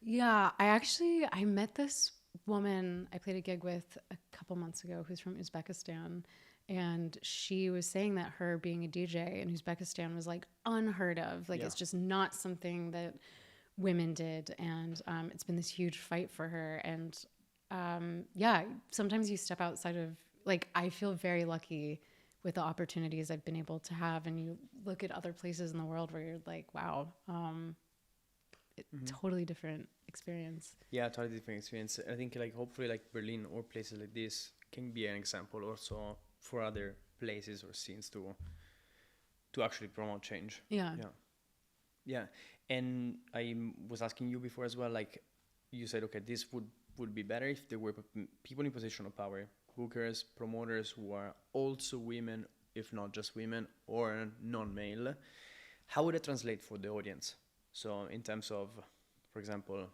Yeah, I met this woman I played a gig with a couple months ago who's from Uzbekistan, and she was saying that her being a DJ in Uzbekistan was like unheard of. Like it's just not something that women did, and it's been this huge fight for her. And sometimes you step outside of, like, I feel very lucky with the opportunities I've been able to have, and you look at other places in the world where you're like, wow, totally different experience. Yeah, totally different experience. I think like hopefully like Berlin or places like this can be an example also for other places or scenes to actually promote change. Yeah. And I was asking you before as well, like you said, okay, this would be better if there were people in position of power, bookers, promoters who are also women, if not just women, or non-male. How would it translate for the audience? So in terms of, for example,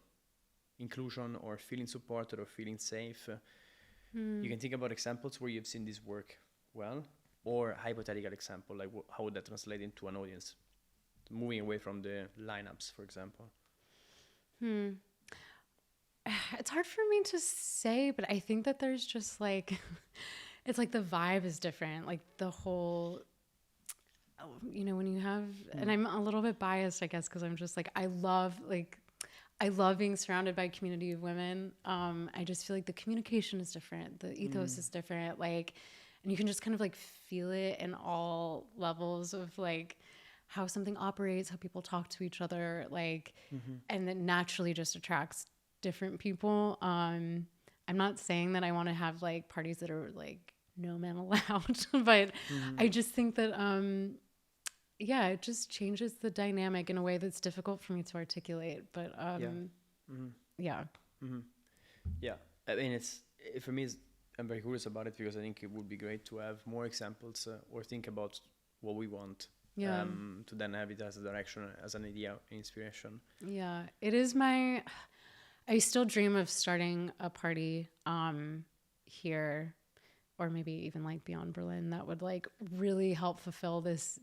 inclusion or feeling supported or feeling safe, you can think about examples where you've seen this work well, or hypothetical example, like how would that translate into an audience? Moving away from the lineups, for example. it's hard for me to say, but I think that there's just like, it's like the vibe is different. Like the whole, when you have, and I'm a little bit biased, I guess, because I'm just like, I love being surrounded by a community of women. I just feel like the communication is different. The ethos is different. Like, and you can just kind of like feel it in all levels of like how something operates, how people talk to each other, like, and it naturally just attracts different people. I'm not saying that I want to have like parties that are like no men allowed, but I just think that, it just changes the dynamic in a way that's difficult for me to articulate. But Yeah, I mean, for me, I'm very curious about it because I think it would be great to have more examples or think about what we want. To then have it as a direction, as an idea, inspiration. Yeah, it is I still dream of starting a party here, or maybe even like beyond Berlin, that would like really help fulfill this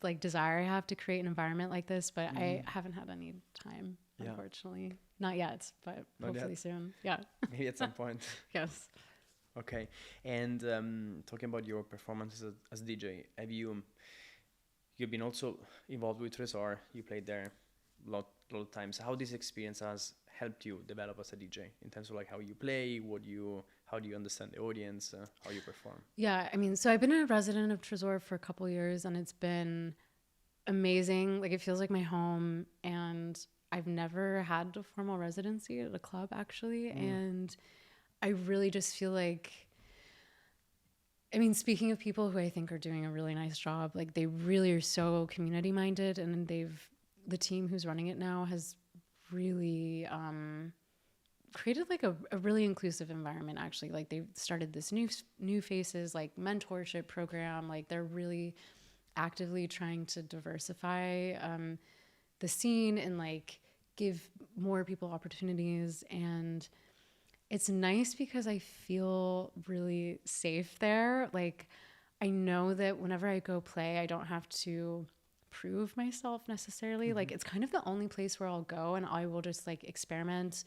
like desire I have to create an environment like this. But I haven't had any time, unfortunately. Not yet, but hopefully soon. Yeah. Maybe at some point. Yes. Okay. And talking about your performances as DJ, you've been also involved with Tresor. You played there a lot of times. How this experience has helped you develop as a DJ in terms of like how you play, how do you understand the audience, how you perform? Yeah, I mean, so I've been a resident of Tresor for a couple years, and it's been amazing. Like, it feels like my home, and I've never had a formal residency at a club, actually. And I really just feel like, I mean, speaking of people who I think are doing a really nice job, like they really are so community minded, and the team who's running it now has really created like a really inclusive environment, actually. Like they've started this new faces like mentorship program. Like they're really actively trying to diversify the scene and like give more people opportunities. And it's nice because I feel really safe there. Like I know that whenever I go play, I don't have to prove myself necessarily. Like it's kind of the only place where I'll go and I will just like experiment.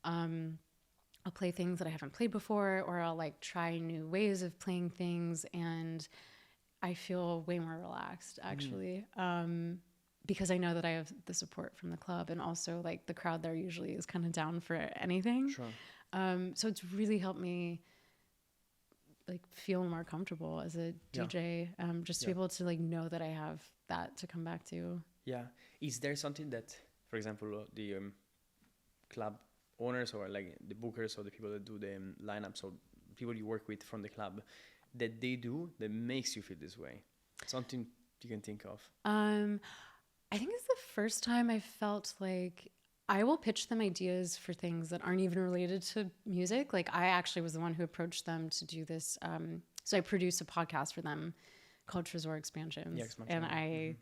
I'll play things that I haven't played before, or I'll like try new ways of playing things, and I feel way more relaxed actually. Because I know that I have the support from the club, and also like the crowd there usually is kind of down for anything. Sure. So it's really helped me like feel more comfortable as a DJ, just to be able to like know that I have that to come back to. Yeah. Is there something that, for example, the club owners or like the bookers or the people that do the lineups or people you work with from the club, that they do that makes you feel this way? Something you can think of? I think it's the first time I felt like I will pitch them ideas for things that aren't even related to music. Like I actually was the one who approached them to do this. So I produced a podcast for them called Tresor Expansions. Yeah, Expansion.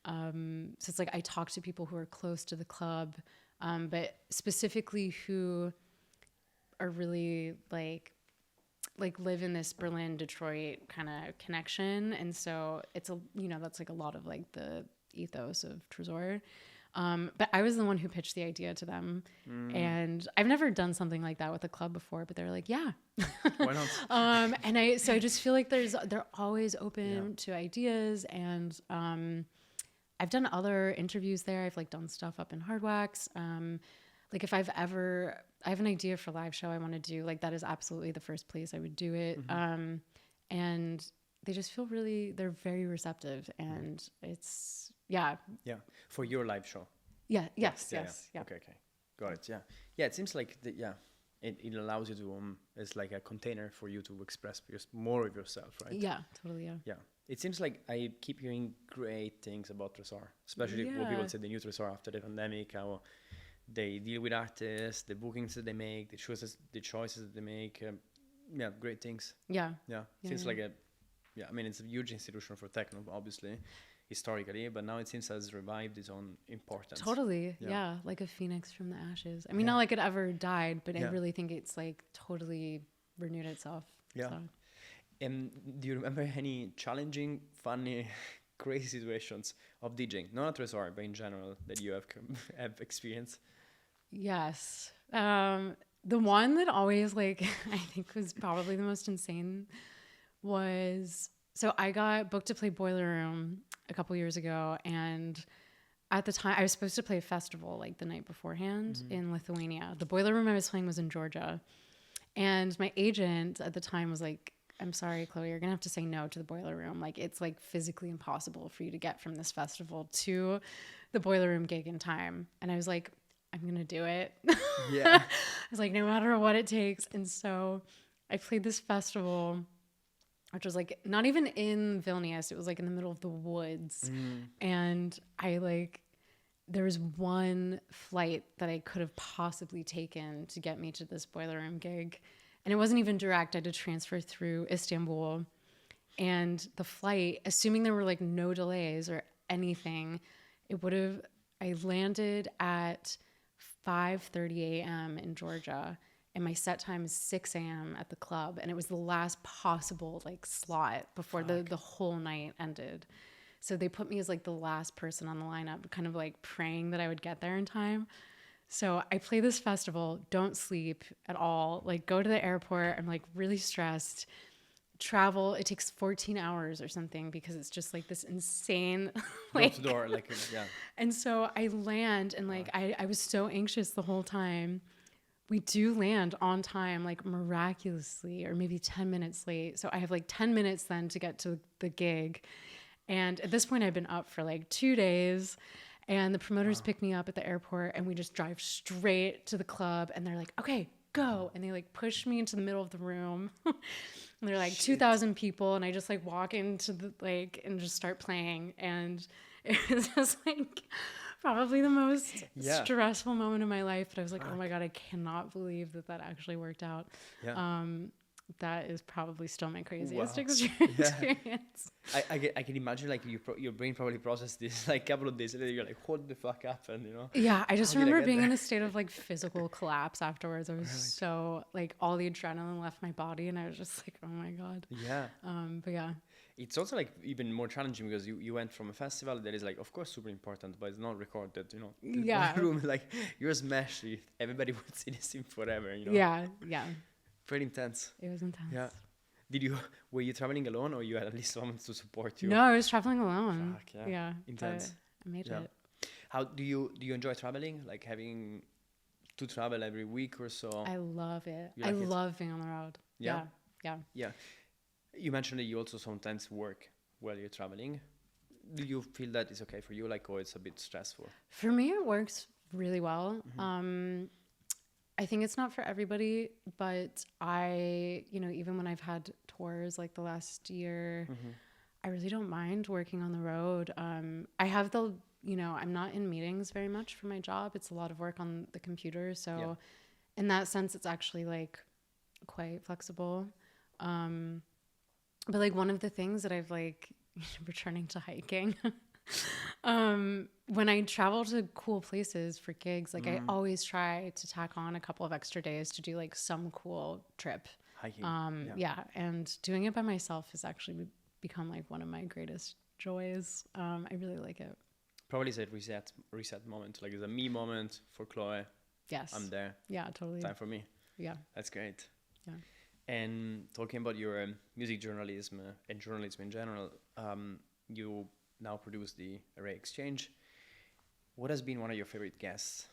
And so it's like I talk to people who are close to the club, but specifically who are really like live in this Berlin, Detroit kind of connection. And so it's that's like a lot of like the ethos of Tresor. But I was the one who pitched the idea to them. And I've never done something like that with a club before, but they're like, yeah. Why not? And I just feel like they're always open to ideas. And I've done other interviews there. I've like done stuff up in Hardwax. Like if I have an idea for a live show I want to do, like that is absolutely the first place I would do it. And they just feel they're very receptive, and it's, Yeah. For your live show. Yeah. Yes. Okay. Got it. Yeah. It seems like it allows you to it's like a container for you to express more of yourself, right? Yeah. Totally. Yeah. It seems like I keep hearing great things about Tresor, especially what people say the new Tresor after the pandemic, how they deal with artists, the bookings that they make, the choices that they make. Great things. Yeah. Seems like I mean, it's a huge institution for techno, obviously, historically, but now it seems has revived its own importance. Totally. Yeah. Like a phoenix from the ashes. I mean, not like it ever died, but I really think it's like totally renewed itself. Yeah. So. Do you remember any challenging, funny, crazy situations of DJing? Not at Tresor, but in general, that you have experienced? Yes. The one that always like I think was probably the most insane was, so I got booked to play Boiler Room a couple years ago, and at the time I was supposed to play a festival like the night beforehand in Lithuania. The Boiler Room I was playing was in Georgia, and my agent at the time was like, I'm sorry, Chloe, you're gonna have to say no to the Boiler Room. Like, it's like physically impossible for you to get from this festival to the Boiler Room gig in time. And I was like, I'm gonna do it. Yeah. I was like, no matter what it takes. And so I played this festival, which was like not even in Vilnius. It was like in the middle of the woods. And there was one flight that I could have possibly taken to get me to this Boiler Room gig. And it wasn't even direct. I had to transfer through Istanbul. And the flight, assuming there were like no delays or anything, I landed at 5:30 a.m. in Georgia. And my set time is 6 a.m. at the club. And it was the last possible like slot before the whole night ended. So they put me as like the last person on the lineup, kind of like praying that I would get there in time. So I play this festival, don't sleep at all, like go to the airport. I'm like really stressed. Travel, it takes 14 hours or something because it's just like this insane like door, like, yeah. And so I land and like I was so anxious the whole time. We do land on time, like miraculously, or maybe 10 minutes late. So I have like 10 minutes then to get to the gig. And at this point I've been up for like 2 days. And the promoters pick me up at the airport and we just drive straight to the club and they're like, okay, go. And they like push me into the middle of the room. And they're like 2,000 people. And I just like walk into the and just start playing. And it was just like probably the most stressful moment of my life. But I was like, oh my God, I cannot believe that actually worked out. Yeah. That is probably still my craziest experience. I can imagine like your brain probably processed this like a couple of days later. You're like, what the fuck happened, you know? Yeah, I just remember being in a state of like physical collapse afterwards. I was so like all the adrenaline left my body, and I was just like, oh my God. Yeah. But yeah. It's also like even more challenging because you went from a festival that is like, of course, super important, but it's not recorded, you know. Yeah. Room, like you're smashed. Everybody would see this thing forever, you know. Yeah. Yeah. Pretty intense. It was intense. Yeah. Were you traveling alone or you had at least someone to support you? No, I was traveling alone. Fuck, yeah. Intense. I made it. How do you enjoy traveling? Like having to travel every week or so? I love it. Like I love being on the road. Yeah. Yeah. You mentioned that you also sometimes work while you're traveling. Do you feel that is okay for you? Like, or it's a bit stressful? For me, it works really well. I think it's not for everybody, but even when I've had tours like the last year, I really don't mind working on the road. I have I'm not in meetings very much for my job. It's a lot of work on the computer. So in that sense, it's actually like quite flexible. But like one of the things that I've like returning to hiking, when I travel to cool places for gigs, like I always try to tack on a couple of extra days to do like some cool trip. Hiking. And doing it by myself has actually become like one of my greatest joys. I really like it. Probably it's a reset moment. Like it's a me moment for Chloe. Yes. I'm there. Yeah, totally. Time for me. Yeah. That's great. Yeah. And talking about your music journalism and journalism in general, you now produce the Array Exchange. What has been one of your favorite guests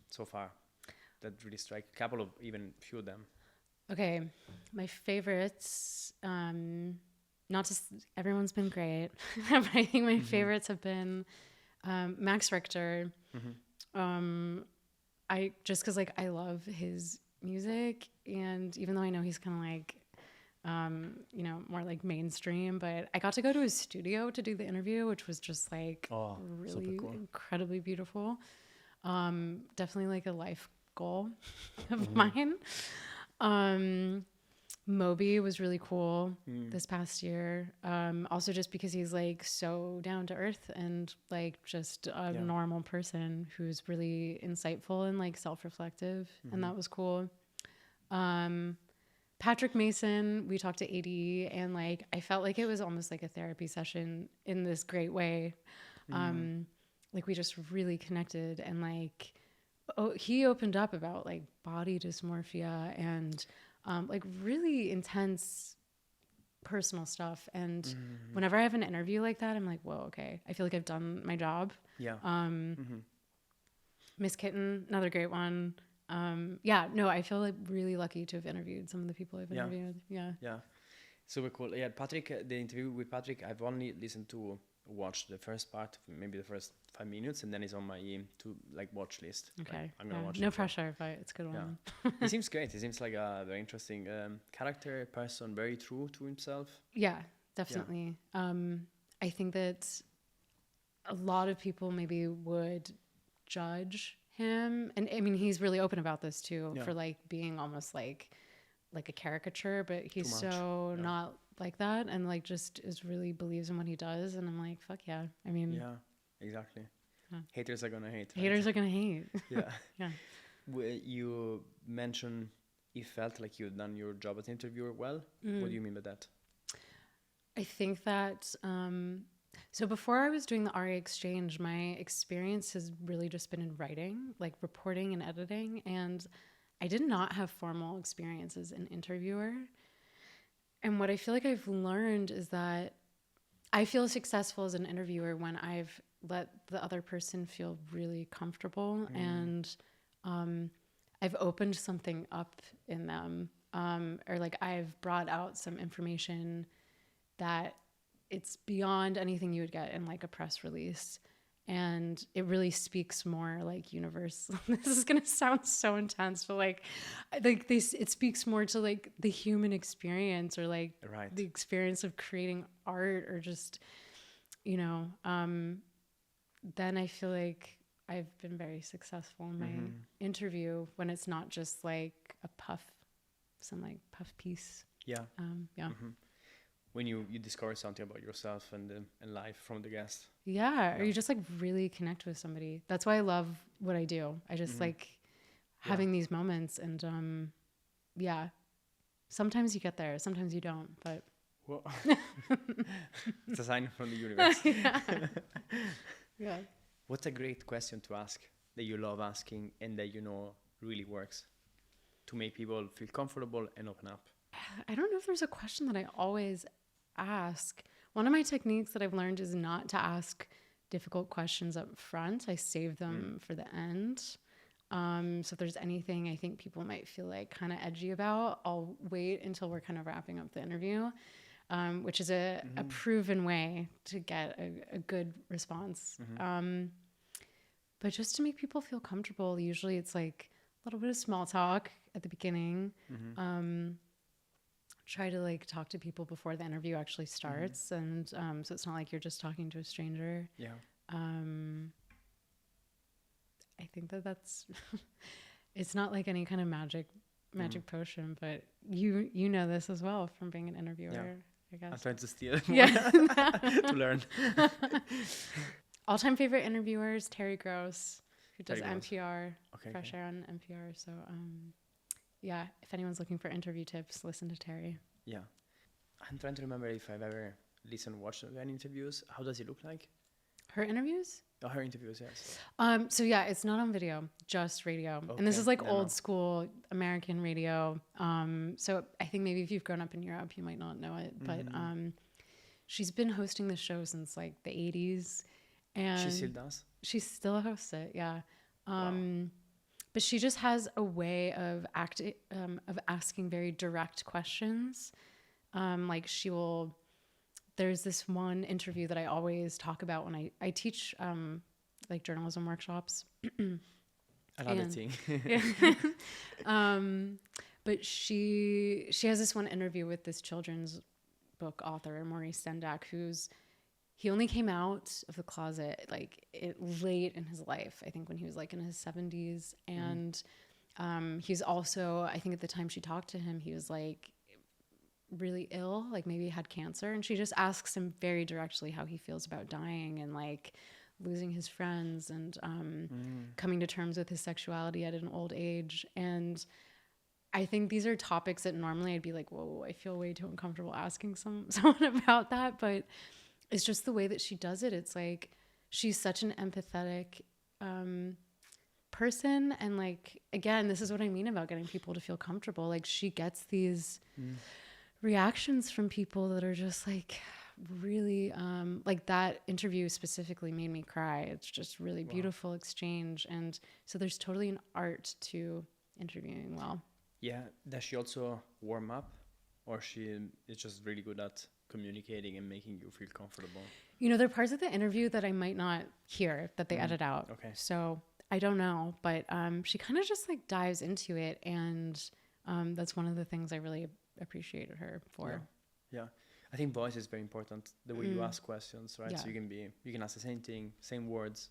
so far that really strike? A couple of, even few of them. Okay, my favorites, everyone's been great, but I think my favorites have been Max Richter. Just because like I love his music, and even though I know he's kind of like more like mainstream, but I got to go to his studio to do the interview, which was just like really cool. Incredibly beautiful. Definitely like a life goal of mine. Moby was really cool this past year. Also just because he's like so down to earth and like just a normal person who's really insightful and like self-reflective. And that was cool. Patrick Mason, we talked to AD, and like I felt like it was almost like a therapy session in this great way. Like we just really connected, and like he opened up about like body dysmorphia and like really intense personal stuff. And whenever I have an interview like that, I'm like, whoa, okay, I feel like I've done my job. Yeah. Miss Kitten, another great one. Yeah, no, I feel like really lucky to have interviewed some of the people I've interviewed. Yeah. Super cool. Yeah, Patrick, the interview with Patrick, I've only watched the first part, maybe the first 5 minutes, and then it's on my to like watch list. Okay. Like, I'm gonna watch no it. pressure, but it's a good one. He seems great. He seems like a very interesting character, person, very true to himself. Yeah, definitely. I think that a lot of people maybe would judge him, and I mean he's really open about this too, for like being almost like a caricature, but he's so not like that, and like just really believes in what he does, and I'm like, fuck yeah. I mean, yeah, exactly. Haters are gonna hate. Right? Haters are gonna hate. Yeah. You mentioned you felt like you'd done your job as an interviewer well. What do you mean by that? I think that so before I was doing the RA exchange, my experience has really just been in writing, like reporting and editing, and I did not have formal experience as an interviewer. And what I feel like I've learned is that I feel successful as an interviewer when I've let the other person feel really comfortable, and I've opened something up in them, or like I've brought out some information that it's beyond anything you would get in like a press release. And it really speaks more like universal. This is going to sound so intense, but like it speaks more to like the human experience, or like the experience of creating art, or just, you know, then I feel like I've been very successful in my interview, when it's not just like some puff piece. Yeah. When you discover something about yourself and life from the guest. Yeah, or you just like really connect with somebody. That's why I love what I do. I just like having these moments, and sometimes you get there, sometimes you don't, but well, it's a sign from the universe. Yeah. What's a great question to ask that you love asking and that you know really works to make people feel comfortable and open up? I don't know if there's a question that I always ask. One of my techniques that I've learned is not to ask difficult questions up front. I save them for the end. So if there's anything I think people might feel like kind of edgy about, I'll wait until we're kind of wrapping up the interview, which is a proven way to get a good response. But just to make people feel comfortable, usually it's like a little bit of small talk at the beginning. Try to like talk to people before the interview actually starts, and so it's not like you're just talking to a stranger. I think that's it's not like any kind of magic potion, but you know this as well from being an interviewer. I guess I'm trying to steal it more to learn. All-time favorite interviewers: Terry Gross, who does Terry NPR, Fresh Air on NPR. So yeah, if anyone's looking for interview tips, listen to Terry. Yeah. I'm trying to remember if I've ever listened, watched any interviews. How does it look like? Her interviews? Oh, her interviews, yes. So yeah, it's not on video, just radio. Okay. And this is like old school American radio. So I think maybe if you've grown up in Europe, you might not know it. But she's been hosting the show since like the 80s. And she still does? She still hosts it, yeah. Wow. But she just has a way of asking very direct questions. Like there's this one interview that I always talk about when I teach like journalism workshops. Another thing. But she has this one interview with this children's book author, Maurice Sendak, he only came out of the closet like late in his life, I think when he was like in his 70s. And he's also, I think at the time she talked to him, he was like really ill, like maybe had cancer. And she just asks him very directly how he feels about dying and like losing his friends and coming to terms with his sexuality at an old age. And I think these are topics that normally I'd be like, whoa, I feel way too uncomfortable asking someone about that. But it's just the way that she does it. It's like she's such an empathetic person. And like, again, this is what I mean about getting people to feel comfortable. Like she gets these reactions from people that are just like really, like that interview specifically made me cry. It's just really beautiful exchange. And so there's totally an art to interviewing well. Yeah. Does she also warm up, or she is just really good at communicating and making you feel comfortable? You know, there are parts of the interview that I might not hear that they edit out. Okay. So I don't know, but she kind of just like dives into it, and that's one of the things I really appreciated her for. Yeah. I think voice is very important. The way you ask questions, right? Yeah. So you can ask the same thing, same words,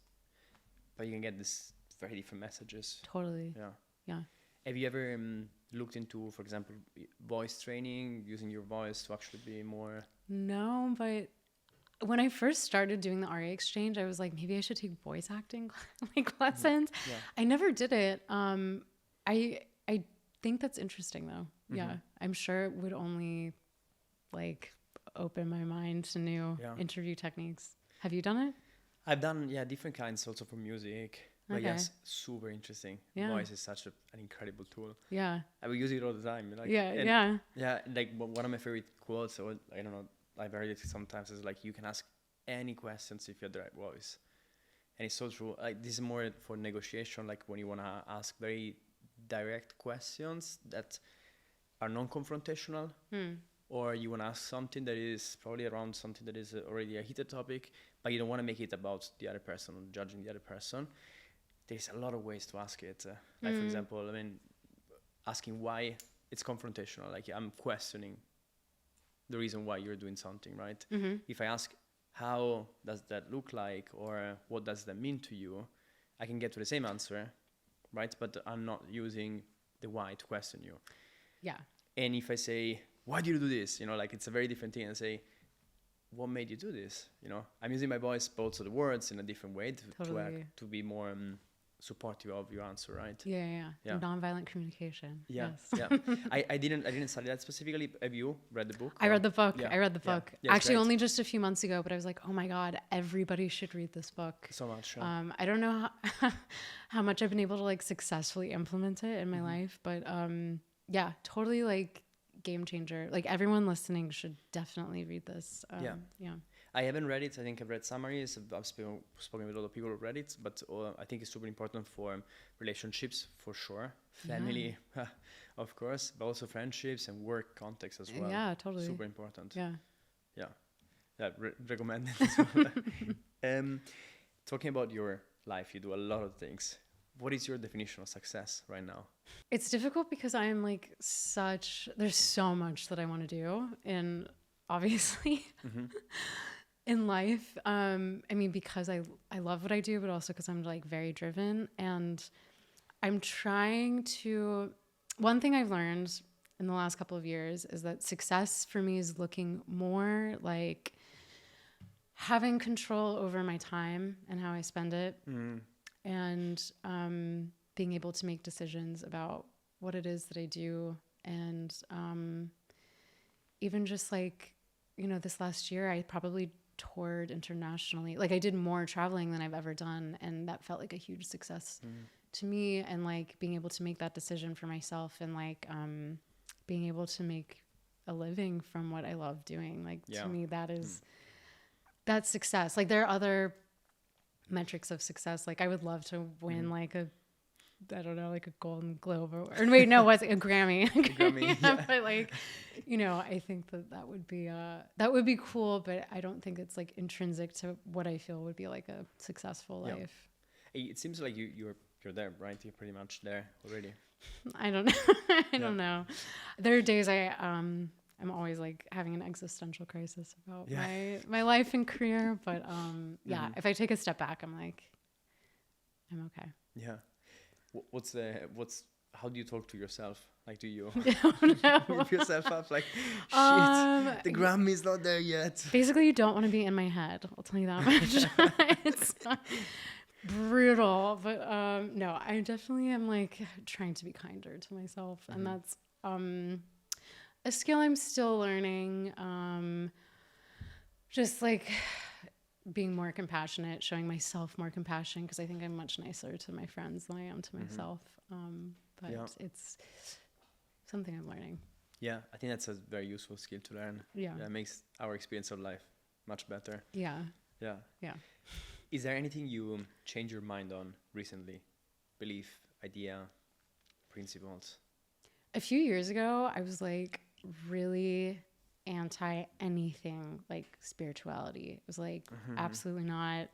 but you can get this very different messages. Totally. Yeah. Have you ever looked into, for example, voice training, using your voice to actually be more? No, but when I first started doing the RA exchange, I was like, maybe I should take voice acting like lessons. Yeah. I never did it. I think that's interesting though. Yeah. I'm sure it would only like open my mind to new interview techniques. Have you done it? I've done, different kinds also for music. But Okay. yes, super interesting. Yeah. Voice is such an incredible tool. Yeah. I will use it all the time. Like, Yeah. Yeah, like one of my favorite quotes, or I don't know, I've heard it sometimes, is like, you can ask any questions if you have the right voice. And it's so true. Like, this is more for negotiation, like when you want to ask very direct questions that are non-confrontational, or you want to ask something that is probably around something that is already a heated topic, but you don't want to make it about the other person or judging the other person. There's a lot of ways to ask it. Like, for example, I mean, asking why it's confrontational. Like, I'm questioning the reason why you're doing something, right? If I ask, how does that look like, or what does that mean to you, I can get to the same answer, right? But I'm not using the why to question you. Yeah. And if I say, why do you do this? You know, like, it's a very different thing. And say, what made you do this? You know, I'm using my voice, both of the words, in a different way to be more supportive of your answer, right? Yeah. Nonviolent communication. Yeah, Yes. yeah. I didn't study that specifically. Have you read the book? I read the book. Yeah. I read the book. Yeah, Actually, great. only just a few months ago, but I was like, oh my God, everybody should read this book. So much. I don't know how much I've been able to like successfully implement it in my life, but yeah, totally like game changer. Like everyone listening should definitely read this. Yeah. I haven't read it. I think I've read summaries. I've spoken with a lot of people who read it, but I think it's super important for relationships, for sure. Family, of course, but also friendships and work context as well. Yeah, totally. Super important. Yeah. Recommend it as well. Talking about your life, you do a lot of things. What is your definition of success right now? It's difficult because I'm like there's so much that I want to do, and obviously in life, I mean, because I love what I do, but also because I'm like very driven, and I'm trying to, one thing I've learned in the last couple of years is that success for me is looking more like having control over my time and how I spend it, and being able to make decisions about what it is that I do, and even just like, you know, this last year I probably toured internationally. Like I did more traveling than I've ever done, and that felt like a huge success to me. And like being able to make that decision for myself, and like being able to make a living from what I love doing, like to me that is that's success. Like there are other metrics of success. Like I would love to win like a, I don't know, like a Golden Globe or wait, no, what's it? A Grammy. Grammy, yeah. But like, you know, I think that would be cool, but I don't think it's like intrinsic to what I feel would be like a successful life. It seems like you're there, right? You're pretty much there already. I don't know. I don't know. There are days I'm always like having an existential crisis about my life and career, but if I take a step back, I'm like, I'm okay. Yeah. How do you talk to yourself? Like, do you whip yourself up like, shit, the Grammy's not there yet? Basically, you don't want to be in my head. I'll tell you that much. It's brutal, but no, I definitely am like trying to be kinder to myself, and that's a skill I'm still learning. Just like being more compassionate, showing myself more compassion, because I think I'm much nicer to my friends than I am to myself. But it's something I'm learning. Yeah, I think that's a very useful skill to learn. Yeah. That makes our experience of life much better. Yeah. Yeah. Yeah. Is there anything you changed your mind on recently? Belief, idea, principles? A few years ago, I was like really anti anything like spirituality. It was like absolutely not.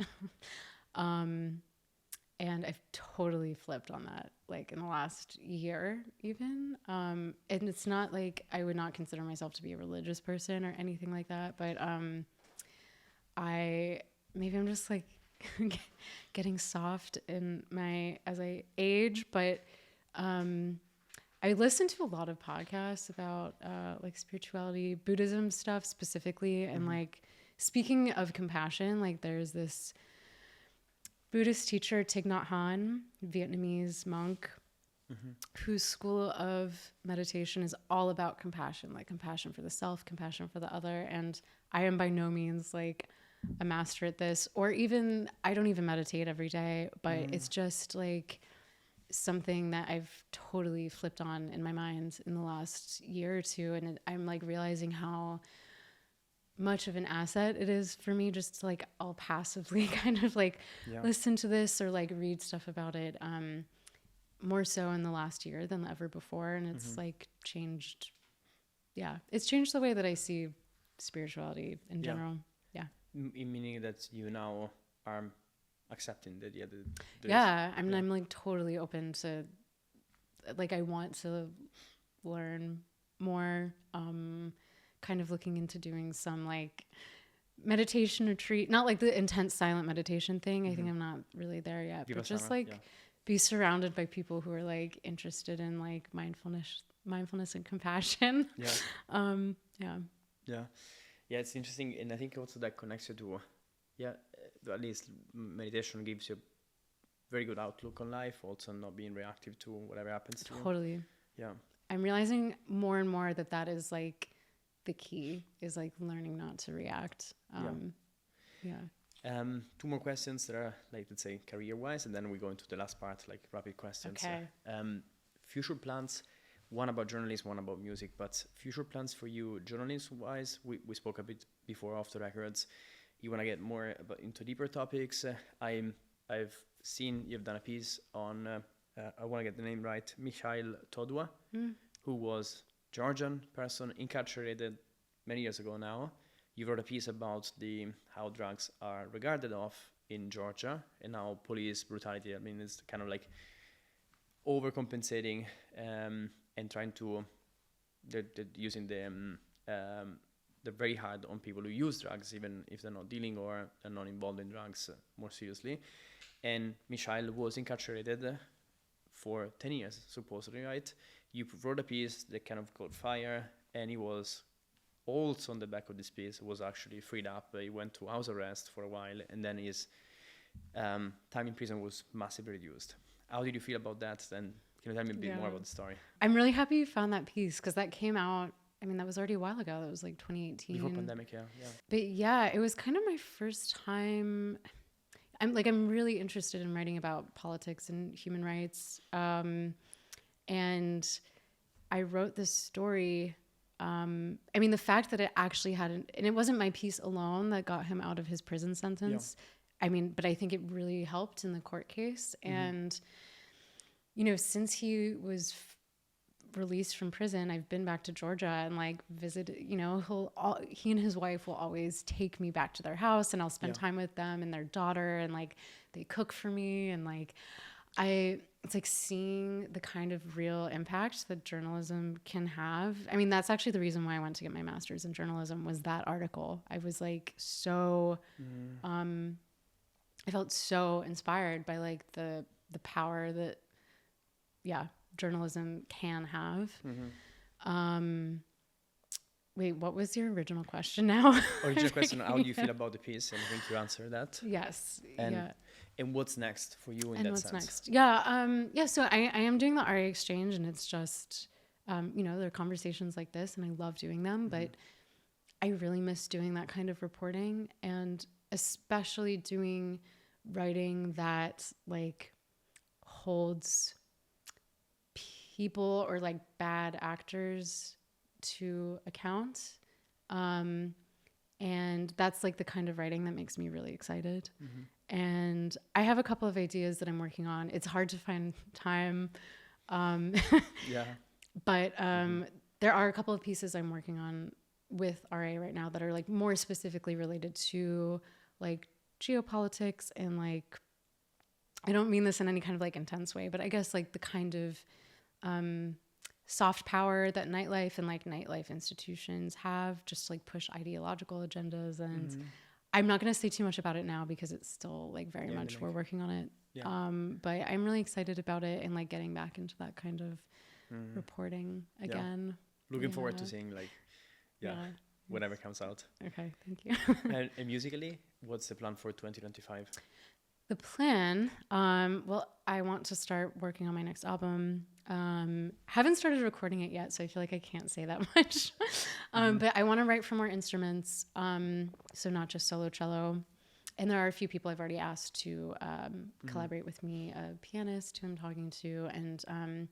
And I've totally flipped on that, like in the last year even. And it's not like I would not consider myself to be a religious person or anything like that, but maybe I'm just like getting soft as I age, but I listen to a lot of podcasts about like spirituality, Buddhism stuff specifically, and like speaking of compassion, like there's this Buddhist teacher, Thich Nhat Hanh, Vietnamese monk, whose school of meditation is all about compassion, like compassion for the self, compassion for the other. And I am by no means like a master at this, or even, I don't even meditate every day, but it's just like something that I've totally flipped on in my mind in the last year or two. And I'm like realizing how much of an asset it is for me just to like I'll passively kind of like listen to this or like read stuff about it, more so in the last year than ever before. And it's like changed. Yeah. It's changed the way that I see spirituality in general. Yeah. Meaning that you now are accepting that, I'm like totally open to, like, I want to learn more, kind of looking into doing some like meditation retreat, not like the intense silent meditation thing. I think I'm not really there yet, but just like be surrounded by people who are like interested in like mindfulness and compassion. Yeah, it's interesting. And I think also that connects you to, at least meditation gives you a very good outlook on life, also not being reactive to whatever happens to you. Totally. Yeah. I'm realizing more and more that is like the key, is like learning not to react. Two more questions that are like, let's say, career-wise, and then we go into the last part, like rapid questions. Okay. Future plans, one about journalism, one about music, but future plans for you journalism-wise, we spoke a bit before off the records. You want to get more into deeper topics. I've seen you've done a piece on, I want to get the name right, Mikhail Todua, who was Georgian person incarcerated many years ago now. You wrote a piece about how drugs are regarded of in Georgia and how police brutality, I mean, it's kind of like overcompensating and trying to, they're using they're very hard on people who use drugs, even if they're not dealing or are not involved in drugs more seriously. And Mikhail was incarcerated for 10 years, supposedly, right? You wrote a piece that kind of caught fire, and he was also on the back of this piece, was actually freed up. He went to house arrest for a while, and then his time in prison was massively reduced. How did you feel about that? And can you tell me a bit more about the story? I'm really happy you found that piece, because that came out, I mean, that was already a while ago. That was like 2018. Before pandemic, yeah. But yeah, it was kind of my first time. I'm really interested in writing about politics and human rights. And I wrote this story. I mean, the fact that it actually and it wasn't my piece alone that got him out of his prison sentence. Yeah. I mean, but I think it really helped in the court case. And, you know, since he was released from prison, I've been back to Georgia and like visited, you know, he and his wife will always take me back to their house, and I'll spend time with them and their daughter, and like they cook for me, and like it's like seeing the kind of real impact that journalism can have. I mean, that's actually the reason why I went to get my master's in journalism, was that article. I was like so I felt so inspired by like the power that journalism can have. Wait, what was your original question now? Original question, how do you feel about the piece? And I think you answered that. Yes. And what's next for you in that sense? Next? Yeah. So I am doing the RA exchange, and it's just, you know, there are conversations like this, and I love doing them, but I really miss doing that kind of reporting, and especially doing writing that like holds people or like bad actors to account. And that's like the kind of writing that makes me really excited. And I have a couple of ideas that I'm working on. It's hard to find time. But there are a couple of pieces I'm working on with RA right now that are like more specifically related to like geopolitics and like, I don't mean this in any kind of like intense way, but I guess like the kind of soft power that nightlife and like nightlife institutions have just to like push ideological agendas. And I'm not going to say too much about it now because it's still like very much we're working on it. But I'm really excited about it and like getting back into that kind of reporting again. Looking forward to seeing like whatever comes out. Okay, thank you. And musically, what's the plan for 2025? The plan, well, I want to start working on my next album. Haven't started recording it yet, so I feel like I can't say that much. But I want to write for more instruments, so not just solo cello. And there are a few people I've already asked to collaborate with me, a pianist who I'm talking to, and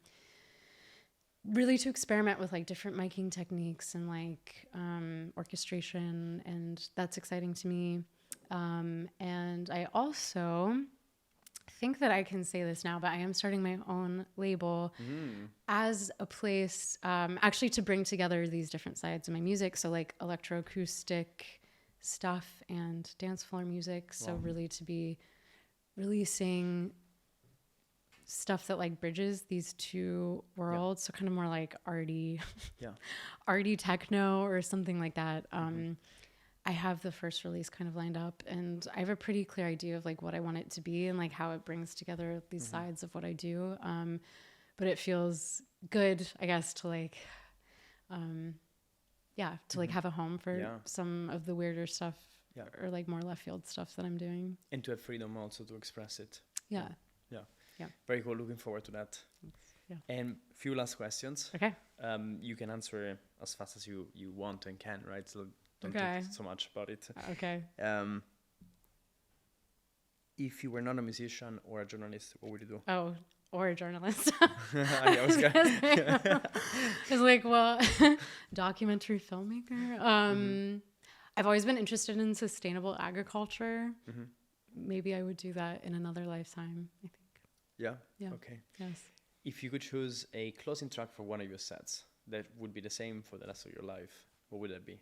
really to experiment with like different miking techniques and like orchestration, and that's exciting to me. And I also think that I can say this now, but I am starting my own label as a place actually to bring together these different sides of my music. So like electroacoustic stuff and dance floor music. So really to be releasing stuff that like bridges these two worlds. So kind of more like arty, arty techno or something like that. I have the first release kind of lined up, and I have a pretty clear idea of like what I want it to be and like how it brings together these sides of what I do. But it feels good, I guess, to like, to like have a home for some of the weirder stuff or like more left field stuff that I'm doing. And to have freedom also to express it. Yeah. Very cool. Looking forward to that. Yeah. And few last questions. Okay. You can answer as fast as you want and can, right? So don't Okay. think so much about it. Okay. If you were not a musician or a journalist, what would you do? Oh, or a journalist. I was like, well, documentary filmmaker. I've always been interested in sustainable agriculture. Maybe I would do that in another lifetime, I think. Yeah? Yeah. Okay. Yes. If you could choose a closing track for one of your sets that would be the same for the rest of your life, what would that be?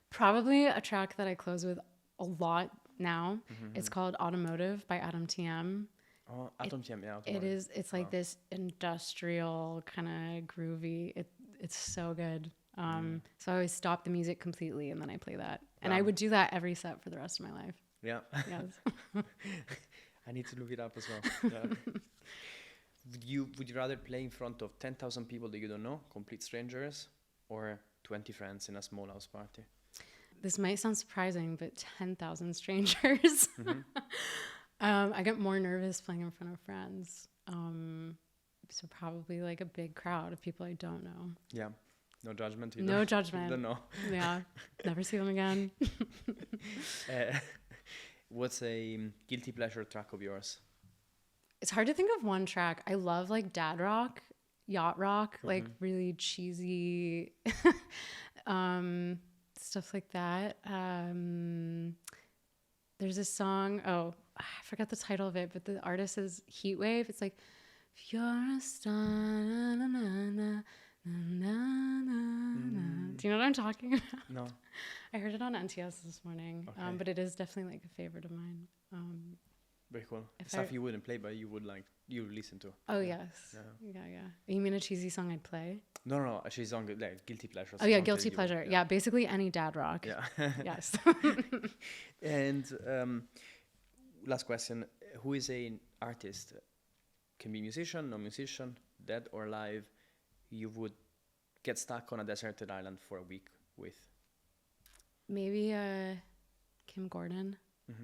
Probably a track that I close with a lot now. It's called Automotive by Adam TM. Oh, Atom TM, yeah. It is. It's like this industrial kind of groovy. It's so good. So I always stop the music completely and then I play that. And I would do that every set for the rest of my life. Yeah. Yes. I need to look it up as well. Yeah. Would you rather play in front of 10,000 people that you don't know, complete strangers, or 20 friends in a small house party? This might sound surprising, but 10,000 strangers. I get more nervous playing in front of friends. So probably like a big crowd of people I don't know. Yeah. No judgment either. No judgment. Don't know. Yeah. Never see them again. What's a guilty pleasure track of yours? It's hard to think of one track. I love like dad rock, yacht rock, like really cheesy stuff like that. There's a song, I forgot the title of it, but the artist is Heatwave. It's like, if you're a star, na, na, na, na, na, na, na. Do you know what I'm talking about? No. I heard it on NTS this morning, but it is definitely like a favorite of mine. Very cool. Stuff you wouldn't play, but you would listen to. Oh, yes. Yeah. You mean a cheesy song I'd play? No. She's on like guilty pleasure. Oh, yeah, guilty pleasure. Yeah, basically any dad rock. Yeah. Yes. And last question. Who is an artist? Can be musician, non-musician, dead or alive, you would get stuck on a deserted island for a week with? Maybe Kim Gordon. Do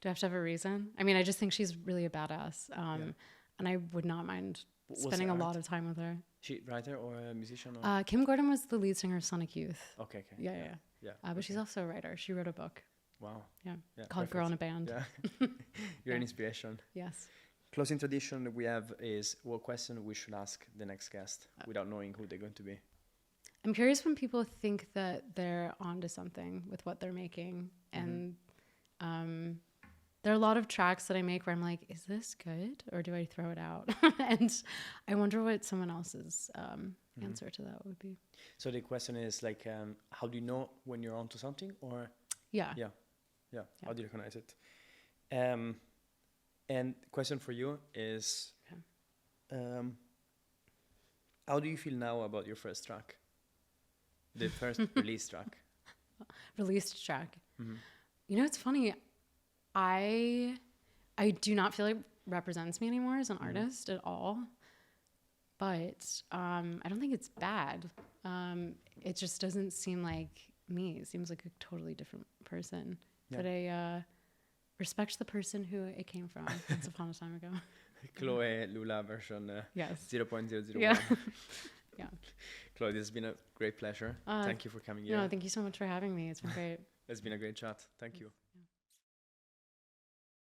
I have to have a reason? I mean, I just think she's really a badass. And I would not mind spending a lot of time with her. She writer or a musician? Or? Kim Gordon was the lead singer of Sonic Youth. Okay. Yeah. But she's also a writer. She wrote a book. Wow. Yeah. perfect. Called Girl in a Band. Yeah. You're an inspiration. Yes. Closing tradition we have is what question we should ask the next guest without knowing who they're going to be. I'm curious when people think that they're onto something with what they're making. And there are a lot of tracks that I make where I'm like, is this good or do I throw it out? And I wonder what someone else's answer to that would be. So the question is like, how do you know when you're onto something? Or Yeah. How do you recognize it? And question for you is, how do you feel now about your first track? The first release track. Released track. You know, it's funny. I do not feel like it represents me anymore as an artist at all. But I don't think it's bad. It just doesn't seem like me. It seems like a totally different person. Yeah. But I respect the person who it came from once upon a time ago. Chloe Lula version 0.001. Yeah. Yeah. Chloe, this has been a great pleasure. Thank you for coming here. No, thank you so much for having me. It's been great. It's been a great chat. Thank you.